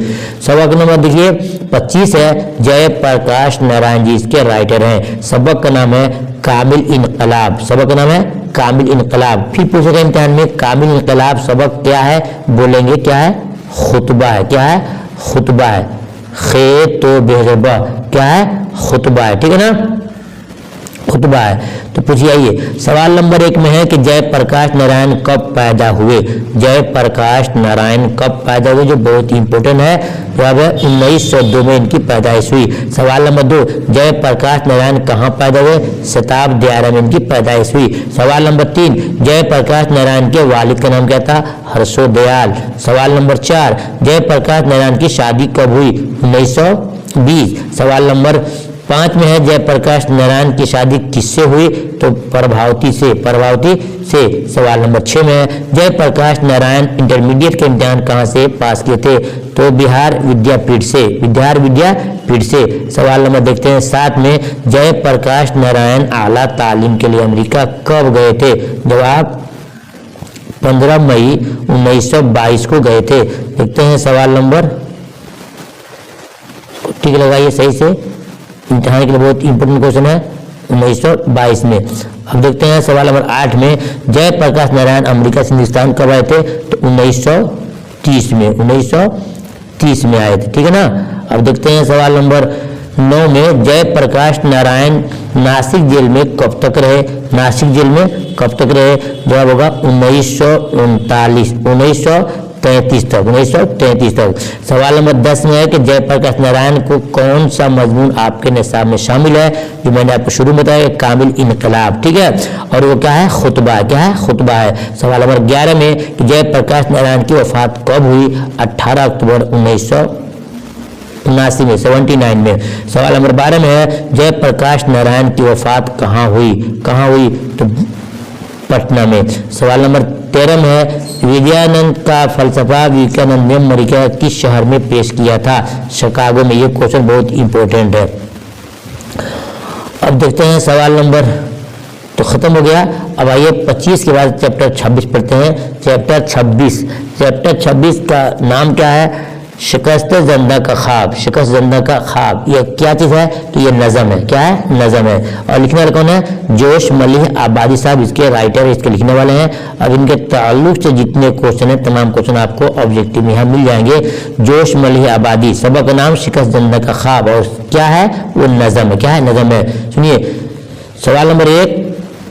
सवाल नंबर देखिए 25 है, जयप्रकाश नारायण जी इसके राइटर हैं। सबक का नाम है कामिल इनकलाब। सबक का नाम है कामिल इनकलाब। फिर पूछेगा इम्तिहान में कामिल इनकलाब सबक क्या है? बोलेंगे क्या है? खुतबा है। क्या है? खुतबा है। खे तो बेहबा क्या है? खुतबा है। ठीक है ना, खुतबा है। तो पूछिए, आइए सवाल नंबर 1 में है कि जयप्रकाश नारायण कब पैदा हुए? जयप्रकाश नारायण कब पैदा हुए, जो बहुत इंपॉर्टेंट है। जवाब है 1902 में इनकी पैदाइश हुई। सवाल नंबर 2, जयप्रकाश नारायण कहाँ पैदा हुए? शताब्दी आरा में इनकी पैदाइश हुई। सवाल नंबर 3, जयप्रकाश नारायण के वालिद का नाम क्या था? हर्षो दयाल। सवाल नंबर 4, जयप्रकाश नारायण की शादी कब हुई? 1920। सवाल नंबर 5 में है जयप्रकाश नारायण की शादी किससे हुई? तो प्रभावती से। प्रभावती से। सवाल नंबर 6 में है जयप्रकाश नारायण इंटरमीडिएट के इम्तिहान कहाँ से पास किए थे? तो बिहार विद्यापीठ से। बिहार विद्यापीठ से। सवाल नंबर देखते हैं 7 में, जयप्रकाश नारायण आला तालीम के लिए अमेरिका कब गए थे? जवाब 15 मई 1922 को गए थे। देखते हैं सवाल नंबर, ठीक लगाइए सही से, इम्तिहान के लिए बहुत इंपॉर्टेंट क्वेश्चन है 1922 में। अब देखते हैं सवाल नंबर 8 में, जयप्रकाश नारायण अमेरिका से हिंदुस्तान कब आए थे? तो 1930 में। 1930 में आए थे। ठीक है ना। अब देखते हैं सवाल नंबर 9 में, जयप्रकाश नारायण नासिक जेल में कब तक रहे? नासिक जेल में कब तक रहे? जवाब होगा 1939 1933 तक। सवाल नंबर 10 में है कि जयप्रकाश नारायण को कौन सा मजमून आपके निसाब में शामिल है? जो मैंने आपको शुरू में बताया, कामिल इनकलाब। ठीक है, और वो क्या है? खुतबा है। क्या है? खुतबा है। सवाल नंबर 11 में कि जयप्रकाश नारायण की वफात कब हुई? 18 अक्टूबर 1979 में, 79 में। सवाल नंबर 12 में है जयप्रकाश नारायण की वफात कहाँ हुई? कहाँ हुई? तो पटना में। सवाल नंबर 13 में है विद्यानंद का फलसफा विवेकानंद ने अमेरिका किस शहर में पेश किया था? शिकागो में। ये क्वेश्चन बहुत इंपॉर्टेंट है। अब देखते हैं सवाल नंबर, तो खत्म हो गया। अब आइए 25 के बाद चैप्टर 26 पढ़ते हैं। चैप्टर 26 का नाम क्या है? शिकस्त ज़िंदा का ख्वाब। शिकस्त ज़िंदा का ख्वाब ये क्या चीज़ है? तो ये नज़म है। क्या है? नज़म है। और लिखने वाले कौन है? जोश मलिह आबादी साहब इसके राइटर, इसके लिखने वाले हैं। अब इनके ताल्लुक से जितने क्वेश्चन हैं तमाम क्वेश्चन आपको ऑब्जेक्टिव में यहाँ मिल जाएंगे। जोश मलिह आबादी, सबक का नाम शिकस्त ज़िंदा का ख्वाब, और क्या है? वो नज़म है। क्या है? नज़म है। सुनिए सवाल नंबर 1,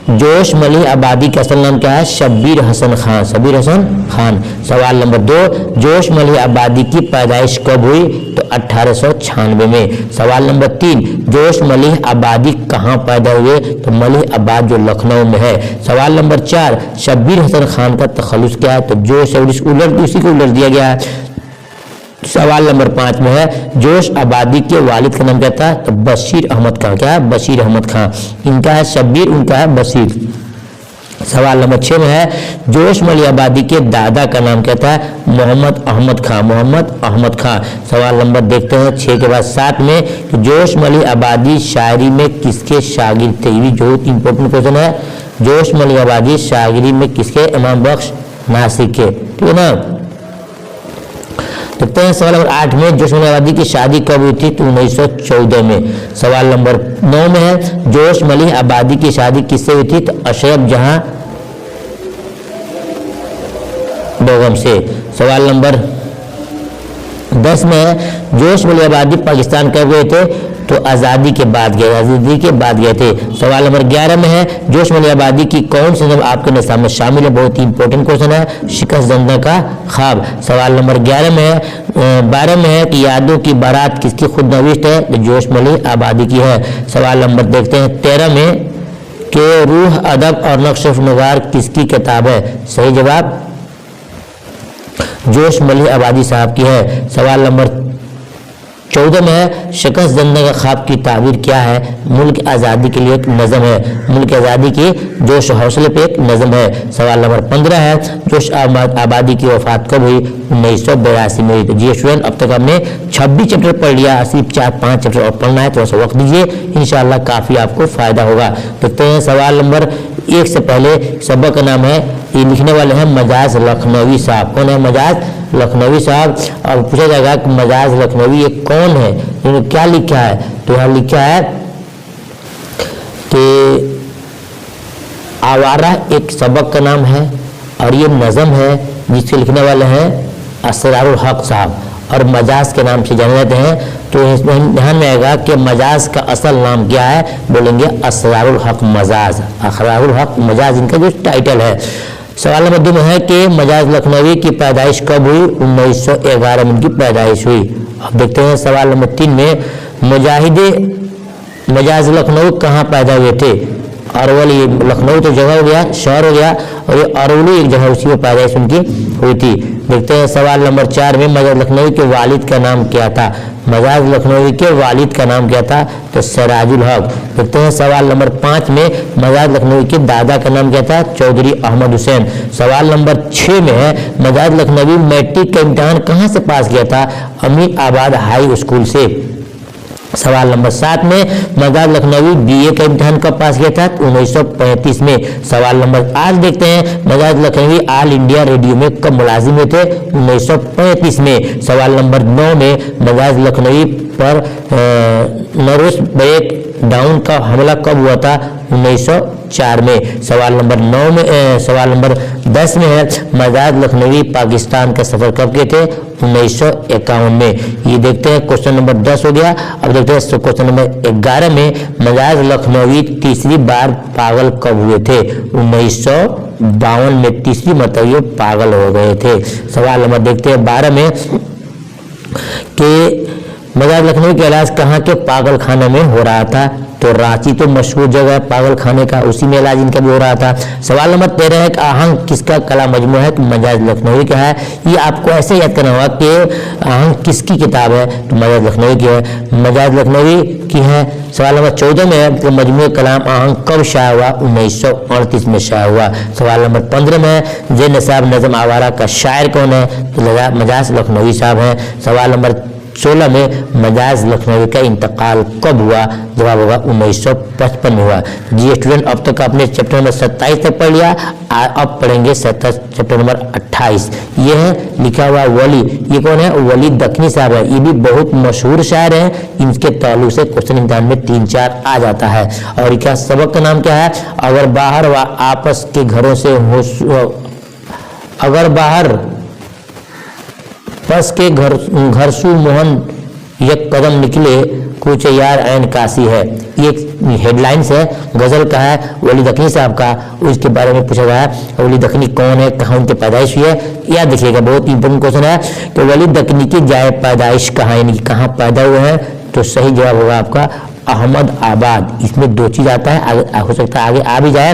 जोश मली आबादी का असल नाम क्या है? शब्बीर हसन खान। शब्बीर हसन खान। सवाल नंबर 2, जोश मली आबादी की पैदाइश कब हुई? तो 1896 में। सवाल नंबर 3, जोश मली आबादी कहाँ पैदा हुए? तो मली आबाद जो लखनऊ में है। सवाल नंबर 4, शब्बीर हसन खान का तखल्लुस क्या है? तो जोश और उसी को उलट दिया गया है। सवाल नंबर 5 में है जोश आबादी के वालिद का नाम क्या था? तो बशीर अहमद खान। क्या है? बशीर अहमद खान। इनका है शब्बीर, उनका है बशीर। सवाल नंबर 6 में है जोश मली आबादी के दादा का नाम क्या था? मोहम्मद अहमद खान। मोहम्मद अहमद खान। सवाल नंबर देखते हैं 6 के बाद 7 में कि जोश मली आबादी शायरी में किसके शागिर्द थे? ये भी बहुत इंपॉर्टेंट क्वेश्चन है। जोश मली आबादी शायरी में किसके? इमाम बख्श नासिक के। ठीक है ना। देखते हैं सवाल नंबर 8 में जोश मलिक आबादी की शादी कब हुई थी? तो 1914 में। सवाल नंबर 9 में है जोश मलिक आबादी की शादी किससे हुई थी? तो अशरफ जहां बेगम से। सवाल नंबर 10 में है जोश मलिक आबादी पाकिस्तान कब गए थे? तो आज़ादी के बाद गए थे। सवाल नंबर 11 में है जोश मलिक आबादी की कौन सी नज़म आपके सामने शामिल है? बहुत ही इंपॉर्टेंट क्वेश्चन है, शिकस्त ज़ंदा का ख्वाब। सवाल नंबर 12 में है कि यादों की बारात किसकी खुद नविश्त है? तो जोश मलिक आबादी की है। सवाल नंबर देखते हैं 13 में कि रूह अदब और नक्श नगार किसकी किताब है? सही जवाब जोश मलिक आबादी साहब की है। सवाल नंबर 14 में है शिकस्त ज़ंदा का ख्वाब की ताबीर क्या है? मुल्क आज़ादी के लिए एक नज़म है, मुल्क आज़ादी की जोश हौसले पे एक नज़म है। सवाल नंबर 15 है जोश आबादी की वफात कब हुई? 1982 में हुई। तो जी स्टूडेंट, अब तक हमने 26 चैप्टर पढ़ लिया, सिर्फ 4-5 चैप्टर और पढ़ना है, थोड़ा सा वक्त दीजिए, इंशाल्लाह काफ़ी आपको फायदा होगा। देखते हैं सवाल नंबर 1 से पहले सबक का नाम है, ये लिखने वाले हैं मजाज लखनवी साहब। कौन है? मजाज लखनवी साहब। अब पूछा जाएगा कि मजाज लखनवी ये कौन है, इन्होंने क्या लिखा है? तो यहाँ लिखा है कि आवारा एक सबक का नाम है और ये नज़म है जिसके लिखने वाले हैं असरारुल हक साहब और मजाज के नाम से जाने जाते हैं। तो इसमें ध्यान में आएगा कि मजाज का असल नाम क्या है? बोलेंगे असरारुल हक मजाज, असरारुल हक मजाज इनका जो टाइटल है। सवाल नंबर 2 में है कि मजाज लखनवी की पैदाइश कब हुई? 1911 में इनकी पैदाइश हुई। अब देखते हैं सवाल नंबर 3 में मुजाहिदे मजाज लखनऊ कहाँ पैदा हुए थे? अरवल, ये लखनऊ तो जगह हो गया, शहर हो गया, और ये अरवली एक जगह उसी में पैदाइश उनकी हुई थी। देखते हैं सवाल नंबर 4 में मजाज लखनवी के वालिद का नाम क्या था? मजाज लखनवी के वालिद का नाम क्या था? तो सिराजुल हक। देखते हैं सवाल नंबर 5 में मजाज लखनवी के दादा का नाम क्या था? चौधरी अहमद हुसैन। सवाल नंबर 6 में है मजाज लखनवी मैट्रिक का इम्तिहान कहाँ से पास किया था? अमीन आबाद हाई स्कूल से। सवाल नंबर 7 में मजाज लखनवी बीए का इम्तिहान कब पास किया था? 1935 में। सवाल नंबर 8 देखते हैं Majaz Lakhnavi all India radio में कब मुलाजिम हुए थे? 1935 में। सवाल नंबर 9 में मजाज लखनवी पर नरोस ब्रेक डाउन का हमला कब हुआ था? 1904 में। सवाल नंबर 10 में है मजाज लखनवी पाकिस्तान का सफर कब किए थे? 1951 में। ये देखते हैं क्वेश्चन नंबर 10 हो गया। अब देखते हैं क्वेश्चन नंबर 11 में मजाज लखनवी तीसरी बार पागल कब हुए थे? 1952 में तीसरी मरतबा ये पागल हो गए थे। सवाल नंबर देखते हैं 12 में कि मजाज लखनवी का इलाज कहाँ के पागल खाने में हो रहा था? तो रांची तो मशहूर जगह है पागल खाने का, उसी में इलाज इनका भी हो रहा था। सवाल नंबर 13 है कि आहंग किसका कला मजमू है? तो मजाज लखनवी का है। ये आपको ऐसे याद करना होगा कि आहंग किसकी किताब है? तो मजाज लखनवी की है, मजाज लखनवी की है। सवाल नंबर 14 में है कि मजमू कलाम आहंग कब शाया हुआ? 1938 में शाया हुआ। सवाल नंबर 15 में है जे निसाब नज़म आवारा का शायर कौन है? तो मजाज लखनवी साहब हैं। सवाल नंबर 16 में मजाज लखनवी का इंतकाल कब हुआ? जवाब होगा 1955 में हुआ। जी स्टूडेंट, अब तक आपने चैप्टर नंबर 27 तक पढ़ लिया, अब पढ़ेंगे चैप्टर नंबर 28। ये है लिखा हुआ वली। ये कौन है? वली दखनी साहब है। ये भी बहुत मशहूर शायर है, इनके ताल्लुक से क्वेश्चन एग्जाम में 3-4 आ जाता है। और इनका सबक का नाम क्या है? अगर बाहर व आपस के घरों से अगर पस के घरसू मोहन एक कदम निकले कुछ यार ऐन काशी है। ये हेडलाइंस है, गजल का है वली दखनी साहब का। उसके बारे में पूछा गया है वली दखनी कौन है, कहाँ उनकी पैदाइश हुई है। याद रखिएगा, बहुत इंपॉर्टेंट क्वेश्चन है कि वली दखनी की जाए पैदाइश कहाँ, यानी कहाँ पैदा हुए हैं? तो सही जवाब होगा आपका अहमद आबाद। इसमें 2 चीज आता है, आगे हो सकता है आगे आ भी जाए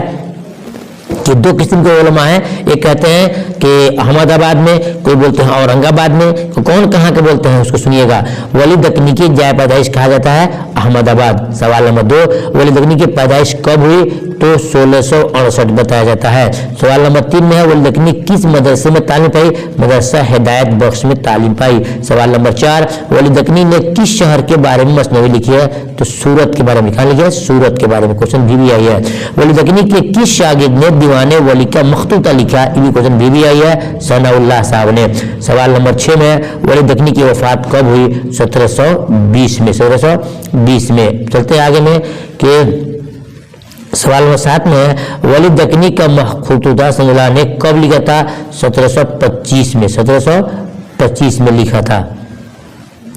कि 2 किस्म के उलमा हैं। एक कहते हैं कि अहमदाबाद में, कोई बोलते हैं औरंगाबाद में, तो कौन कहाँ के बोलते हैं उसको सुनिएगा। वली दखनी की जाए पैदाइश कहा जाता है अहमदाबाद। सवाल नंबर 2, वली दखनी की पैदाइश कब हुई? तो 1668 बताया जाता है। सवाल नंबर 3 में है वली दखनी किस मदरसे में तालीम पाई? मदरसा हिदायत बख्श में तालीम पाई। सवाल नंबर 4, वली दखनी ने किस शहर के बारे में मसनवी लिखी है? तो सूरत के बारे में लिखा है, सूरत के बारे में क्वेश्चन भी आई है। वली दखनी के किस शागिर्द ने दीवाने वली का मखतूता लिखा? ये भी क्वेश्चन भी आई है, सनाउल्लाह साहब ने। सवाल नंबर 6 में वली दखनी की वफात कब हुई? 1720 में। 1720 में। चलते आगे में कि सवाल नंबर 7 में है वली दखनी का मखतूता सनाउल्लाह ने कब लिखा था? 1725 में। 1725 में लिखा था।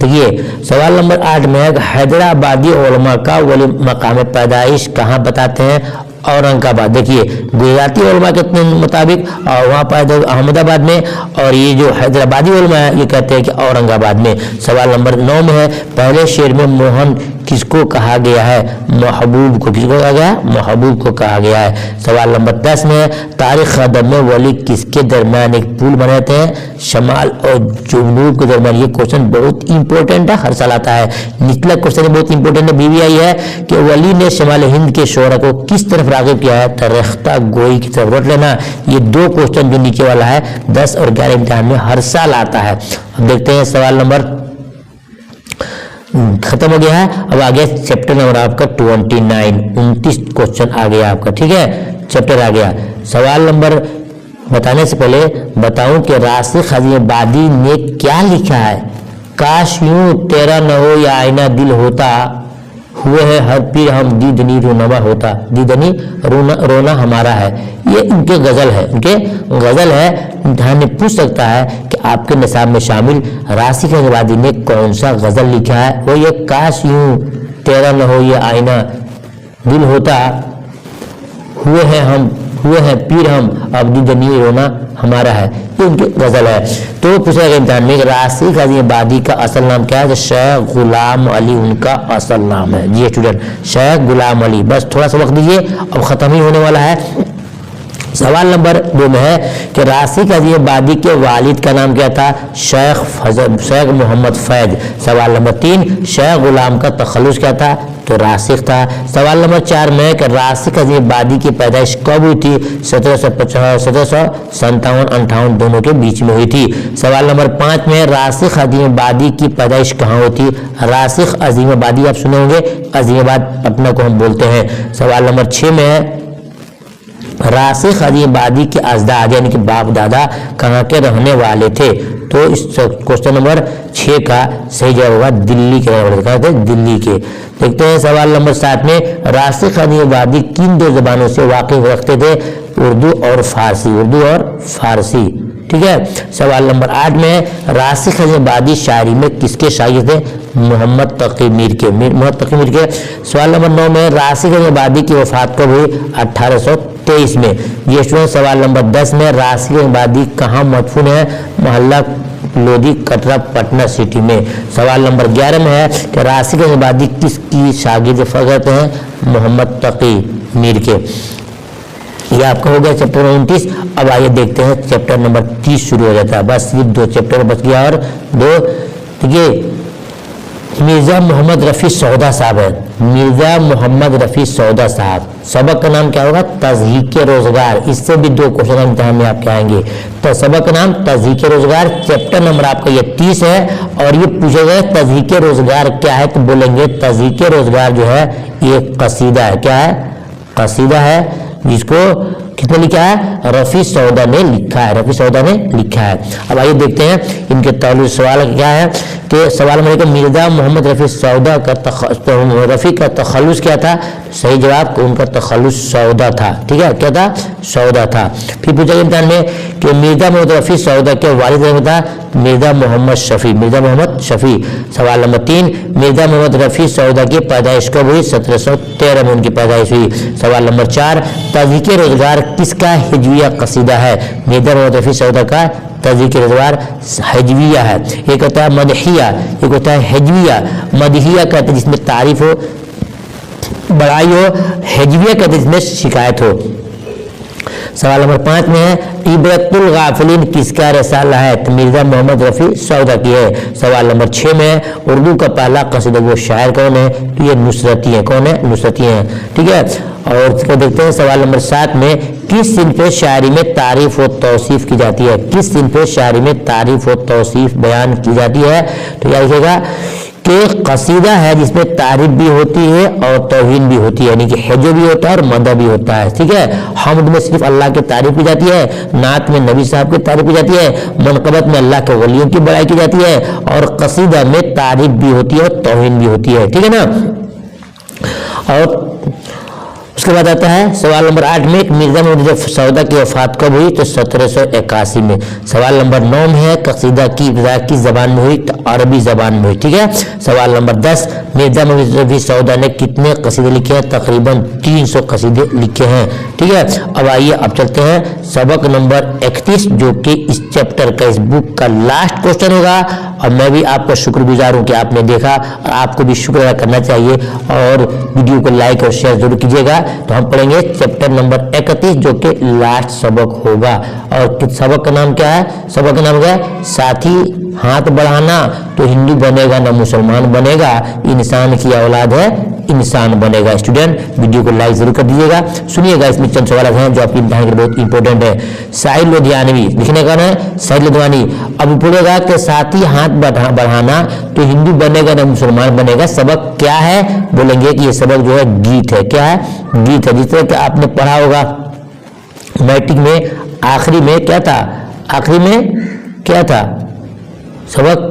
देखिए सवाल नंबर 8 में है हैदराबादी उलमा का वली मकाम पैदाइश कहाँ बताते हैं? औरंगाबाद। देखिए गुजराती उलमा के मुताबिक और वहाँ पर अहमदाबाद में, और ये जो हैदराबादी उलमा है ये कहते हैं कि औरंगाबाद में। सवाल नंबर 9 में है पहले शेर में मोहन किसको कहा गया है? महबूब को। किसको कहा गया? महबूब को कहा गया है। सवाल नंबर 10 में है तारीख अदब में वली किसके दरमियान एक पुल बनाते हैं? शमाल और जुनूब के दरमियान। ये क्वेश्चन बहुत इंपॉर्टेंट है, हर साल आता है। निचला क्वेश्चन बहुत इंपॉर्टेंट है, बीवी आई है कि वली ने शमाल हिंद के शोरा को किस तरफ राग़िब किया है? तरख्ता गोई की तरफ। रट लेना, ये 2 क्वेश्चन जो नीचे वाला है 10 और 11 इम्तिहान में हर साल आता है। अब देखते हैं सवाल नंबर खत्म हो गया है। अब आगे चैप्टर नंबर आपका 29 क्वेश्चन आ गया आपका, ठीक है, चैप्टर आ गया। सवाल नंबर बताने से पहले बताऊं कि राशिद अज़ीमाबादी ने क्या लिखा है? काश यूं तेरा न हो या आईना दिल होता, हुए है हर पीर हम दीदनी रोनमा होता, दीदनी रोना हमारा है। ये इनके गजल है, इनके गजल है। इम्तिहान में पूछ सकता है कि आपके निसाब में शामिल राशिद अज़ीमाबादी ने कौन सा गजल लिखा है? वो ये काश यूं तेरा न हो ये आईना दिल होता, हुए हैं पीर हम अब दीदनी रोना हमारा है। ये उनकी गजल है। तो पूछा गया इम्तिहान में राशिद अज़ीमाबादी का असल नाम क्या है? तो शेख गुलाम अली उनका असल नाम है। जी स्टूडेंट, शेख गुलाम अली। बस थोड़ा सा वक्त दीजिए, अब खत्म ही होने वाला है। सवाल नंबर 2 में है कि राशिद अज़ीमाबादी के वालिद का नाम क्या था? शेख मोहम्मद फैज। सवाल नंबर 3 शेख गुलाम का तखल्लुस क्या था? तो राशिद था। सवाल नंबर 4 में है कि राशिद अज़ीमाबादी की पैदाइश कब हुई थी? 1757-58 दोनों के बीच में हुई थी। सवाल नंबर 5 में राशिद अज़ीमाबादी की पैदाइश कहाँ होती? राशिद अज़ीमाबादी आप सुने होंगे, अज़ीमाबाद पटना को हम बोलते हैं। सवाल नंबर 6 में है राशिद अज़ीमाबादी के अजदाद यानी कि बाप दादा कहाँ के रहने वाले थे? तो इस क्वेश्चन नंबर 6 का सही जवाब होगा दिल्ली के रहने वाले थे, दिल्ली के। देखते हैं सवाल नंबर 7 में राशिद अज़ीमाबादी किन 2 जबानों से वाकिफ रखते थे? उर्दू और फारसी। ठीक है। सवाल नंबर 8 में राशिद अज़ीमाबादी शायरी में किसके शागिर्द थे? मोहम्मद तकी मीर के। सवाल नंबर 9 में राशिद अज़ीमाबादी की वफात कब हुई? 1823 में। ये स्टूडेंट सवाल नंबर 10 में राशिद अज़ीमाबादी कहाँ मदफून है? मोहल्ला लोधी कटरा पटना सिटी में। सवाल नंबर 11 में है कि राशिद अज़ीमाबादी किसकी शागिर्द फकरत हैं? मोहम्मद तकी मीर के। यह आपका हो गया चैप्टर 29। अब आइए देखते हैं चैप्टर नंबर 30 शुरू हो जाता है। बस सिर्फ 2 चैप्टर बच गया और 2। देखिए मिर्ज़ा मोहम्मद रफ़ी सौदा साहब है, मिर्ज़ा मोहम्मद रफ़ी सौदा साहब। सबक का नाम क्या होगा? तज़हीक़ रोज़गार। इससे भी 2 क्वेश्चन इम्तिहान में आपके आएंगे। तो सबक का नाम तज़हीक़ रोज़गार। चैप्टर नंबर आपका ये 30 है और ये पूछा गया तज़हीक़ रोज़गार क्या है? तो बोलेंगे तज़हीक़ रोज़गार जो है ये कसीदा है। क्या है? कसीदा है, जिसको किसने लिखा है? रफ़ी सौदा ने लिखा है, रफ़ी सौदा ने लिखा है। अब आइए देखते हैं इनके ताल्लुक सवाल क्या है कि सवाल में कि मिर्ज़ा मोहम्मद रफ़ी सौदा का रफ़ी का तखल्लुस क्या था? सही जवाब उनका तखल्लुस सौदा था। ठीक है, क्या था? सौदा था। फिर पूछा गया इम्तिहान में कि मिर्ज़ा मोहम्मद रफ़ी सौदा के वालिद का था? मिर्ज़ा मोहम्मद शफ़ी, मिर्ज़ा मोहम्मद शफ़ी। सवाल नंबर 3 मिर्ज़ा मोहम्मद रफ़ी सौदा की पैदाइश कब हुई? 1713 में उनकी पैदाइश हुई। सवाल नंबर 4 तज़हीक़ रोज़गार किसका हिजविया कसीदा है? मिर्ज़ा मोहम्मद रफ़ी सौदा का तज़हीक़ रोज़गार हिजविया है। एक होता है मदहिया, एक होता है हिजविया। मदहिया कहते हैं जिसमें तारीफ हो, बड़ाई हो, हिजविया कहते हैं जिसमें शिकायत हो। सवाल नंबर 5 में है इबरतुल गाफिलीन किसका रसाला है? तो मिर्जा मोहम्मद रफी सौदा की है। सवाल नंबर 6 में है उर्दू का पहला कसीदा वो शायर कौन है? तो ये नुसरती है। कौन है? नुसरती है। ठीक है, और इसको देखते हैं सवाल नंबर 7 में किस सिन्फ शायरी में तारीफ और तौसीफ की जाती है? किस सिन्फ शायरी में तारीफ और तौसीफ बयान की जाती है? तो याद रखिएगा कि कसीदा है जिसमें तारीफ भी होती है और तौहीन भी होती है, यानी कि हेजो भी होता है और मदह भी होता है। ठीक है, हमद में सिर्फ अल्लाह की तारीफ की जाती है, नात में नबी साहब की तारीफ की जाती है, मनकबत में अल्लाह के वलियों की बड़ाई की जाती है और कसीदा में तारीफ भी होती है और तौहीन भी होती है। ठीक है ना। और उसके बाद आता है सवाल नंबर 8 में मिर्जा मोहम्मद सौदा की वफात कब हुई? तो 1781 में। सवाल नंबर 9 में है कसीदा की इब्तिदा किस जबान में हुई? तो अरबी जबान में हुई। ठीक है, सवाल नंबर 10 मिर्जा मोहम्मद सौदा ने कितने कसीदे लिखे हैं? तकरीबन 300 कसीदे लिखे हैं। ठीक है, अब आइए अब चलते हैं सबक नंबर 31 जो कि इस चैप्टर का इस बुक का लास्ट क्वेश्चन होगा। और मैं भी आपका शुक्रगुजार हूँ कि आपने देखा और आपको भी शुक्र अदा करना चाहिए और वीडियो को लाइक और शेयर जरूर कीजिएगा। तो हम पढ़ेंगे चैप्टर नंबर 31 जो कि लास्ट सबक होगा। और सबक का नाम क्या है? सबक का नाम क्या है? साथी हाथ बढ़ाना तो हिंदू बनेगा ना मुसलमान बनेगा, इंसान की औलाद है इंसान बनेगा। स्टूडेंट वीडियो को लाइक जरूर कर दीजिएगा। सुनिएगा, इसमें चंद सवाल हैं जो आपकी इम्तिहान के लिए बहुत इंपॉर्टेंट है। साहिल लुधियानवी लिखने का है साहिल लुधियानवी। अब पूछेगा कि साथी हाथ बढ़ाना तो हिंदू बनेगा ना मुसलमान बनेगा, सबक क्या है? बोलेंगे कि ये सबक जो है गीत है। क्या है? गीत है। जिस तरह कि आपने पढ़ा होगा मैट्रिक में आखिरी में क्या था? आखिरी में क्या था सबक?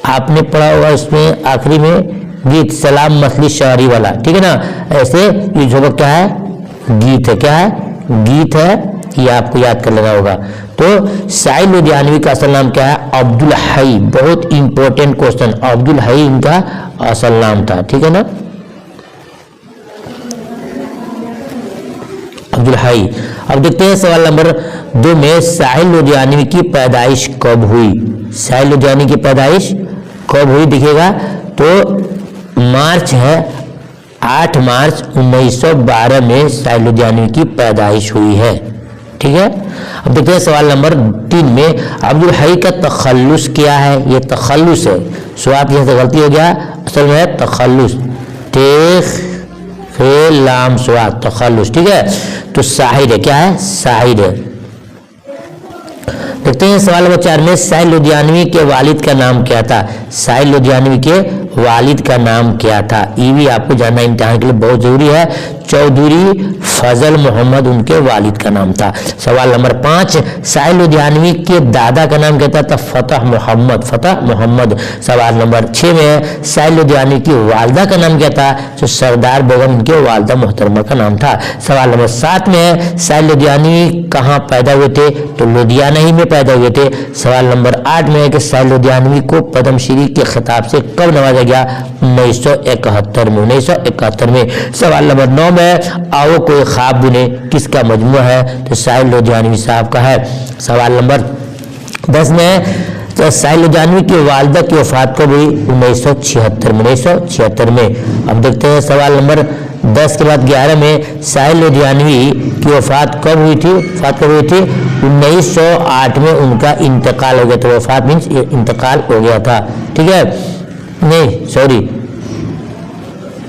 आपने पढ़ा होगा इसमें आखिरी में गीत सलाम मसली शायरी वाला। ठीक है ना। ऐसे ये सबक क्या है? गीत है। क्या है? गीत है। ये आपको याद कर लेना होगा। तो साहिल लुधियानवी का असल नाम क्या है? अब्दुल हई। बहुत इंपॉर्टेंट क्वेश्चन, अब्दुल हई इनका असल नाम था। ठीक है ना, अब्दुल हई। अब देखते हैं सवाल नंबर 2 में साहिल लुधियानवी की पैदाइश कब हुई? साहिल लुधियानवी की पैदाइश कब हुई? देखिएगा तो मार्च है 8 मार्च 1912 में साहिल लुधियानवी की पैदाइश हुई है। ठीक है, अब देखते हैं सवाल नंबर 3 में अब्दुल हई का तखल्लुस क्या है? ये तखल्लुस है। स्वाद यहाँ से गलती हो गया, असल में है तखल्लुस, लाम स्वाद तखल्लुस। ठीक है, तो साहिर है। क्या है? साहिर है। देखते हैं सवाल नंबर 4 में साहिल लुधियानवी के वालिद का नाम क्या था? साहिल लुधियानवी के वालिद का नाम क्या था? ये भी आपको जानना इम्तिहान के लिए बहुत जरूरी है। चौधरी फजल मोहम्मद उनके वालिद का नाम था। सवाल नंबर 5 साहिल लुधियानवी के दादा का नाम क्या था? फतह मोहम्मद। फतह मोहम्मद। सवाल नंबर 6 में है साहिल लुधियानवी की वालदा का नाम क्या था? तो सरदार बेगम उनके वालदा मोहतरमा का नाम था। सवाल नंबर 7 में है साहिल लुधियानवी कहाँ पैदा हुए थे? तो लुधियाना ही में पैदा हुए थे। सवाल नंबर 8 में है कि साहिल लुधियानवी को पद्मश्री के खिताब से कब नवाजा गया? 1971 में। 1971 में। सवाल नंबर 9 में आओ कोई ख्वाब बुने किसका मजमूआ है? तो साहिल लुधियानवी साहब का है। सवाल नंबर 10 में तो साहिल लुधियानवी की वालिदा की वफात कब हुई? 1976 में। 1976 में। अब देखते हैं सवाल नंबर 10 के बाद 11 में साहिल लुधियानवी की वफात कब हुई थी? वफात कब हुई थी? 1908 में उनका इंतकाल हो गया था। वफात मीन्स इंतकाल हो गया था। ठीक है, नहीं सॉरी,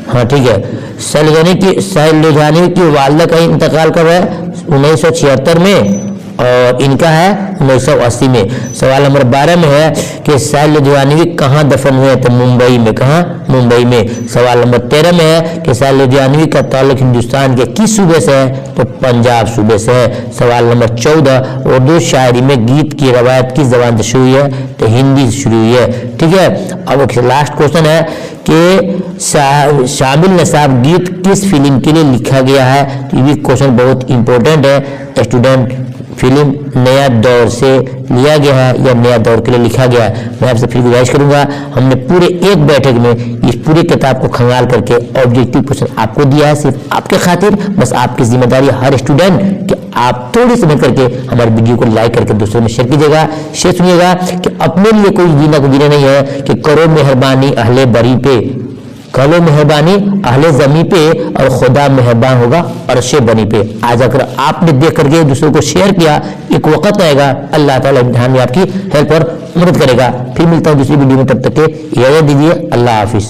हाँ ठीक है। साहिल लुधियानवी की वालिदा का इंतकाल कब है? 1976 में और इनका है 1980 में। सवाल नंबर 12 में है कि साहिल लुधियानवी कहाँ दफन हुए? तो मुंबई में। कहाँ? मुंबई में। सवाल नंबर 13 में है कि साहिल लुधियानवी का ताल्लुक हिंदुस्तान के किस सूबे से है? तो पंजाब सूबे से है। सवाल नंबर 14 उर्दू शायरी में गीत की रवायत किस जबान से शुरू हुई है? तो हिंदी से शुरू हुई है। ठीक है, अब लास्ट क्वेश्चन है कि शामिल नसाब गीत किस फिल्म के लिए लिखा गया है? तो ये भी क्वेश्चन बहुत इंपॉर्टेंट है। स्टूडेंट, फिल्म नया दौर से लिया गया है या नया दौर के लिए लिखा गया है? मैं आपसे फिर गुजारिश करूंगा, हमने पूरे एक बैठक में इस पूरे किताब को खंगाल करके ऑब्जेक्टिव क्वेश्चन आपको दिया है, सिर्फ आपके खातिर। बस आपकी जिम्मेदारी हर स्टूडेंट कि आप थोड़ी समझ करके हमारे वीडियो को लाइक करके दूसरों में शेयर कीजिएगा। शेयर सुनिएगा कि अपने लिए कोई जीना को जीना नहीं है कि करो मेहरबानी अहले बरी पे, कलो मेहरबानी अहले जमी पे और खुदा मेहरबान होगा अर्शे बनी पे। आज अगर आपने देख करके दूसरों को शेयर किया, एक वक्त आएगा अल्लाह ताला इम्तिहान में आपकी हेल्प और मदद करेगा। फिर मिलता हूँ दूसरी वीडियो में, तब तक के इजाजत दीजिए। अल्लाह हाफिज।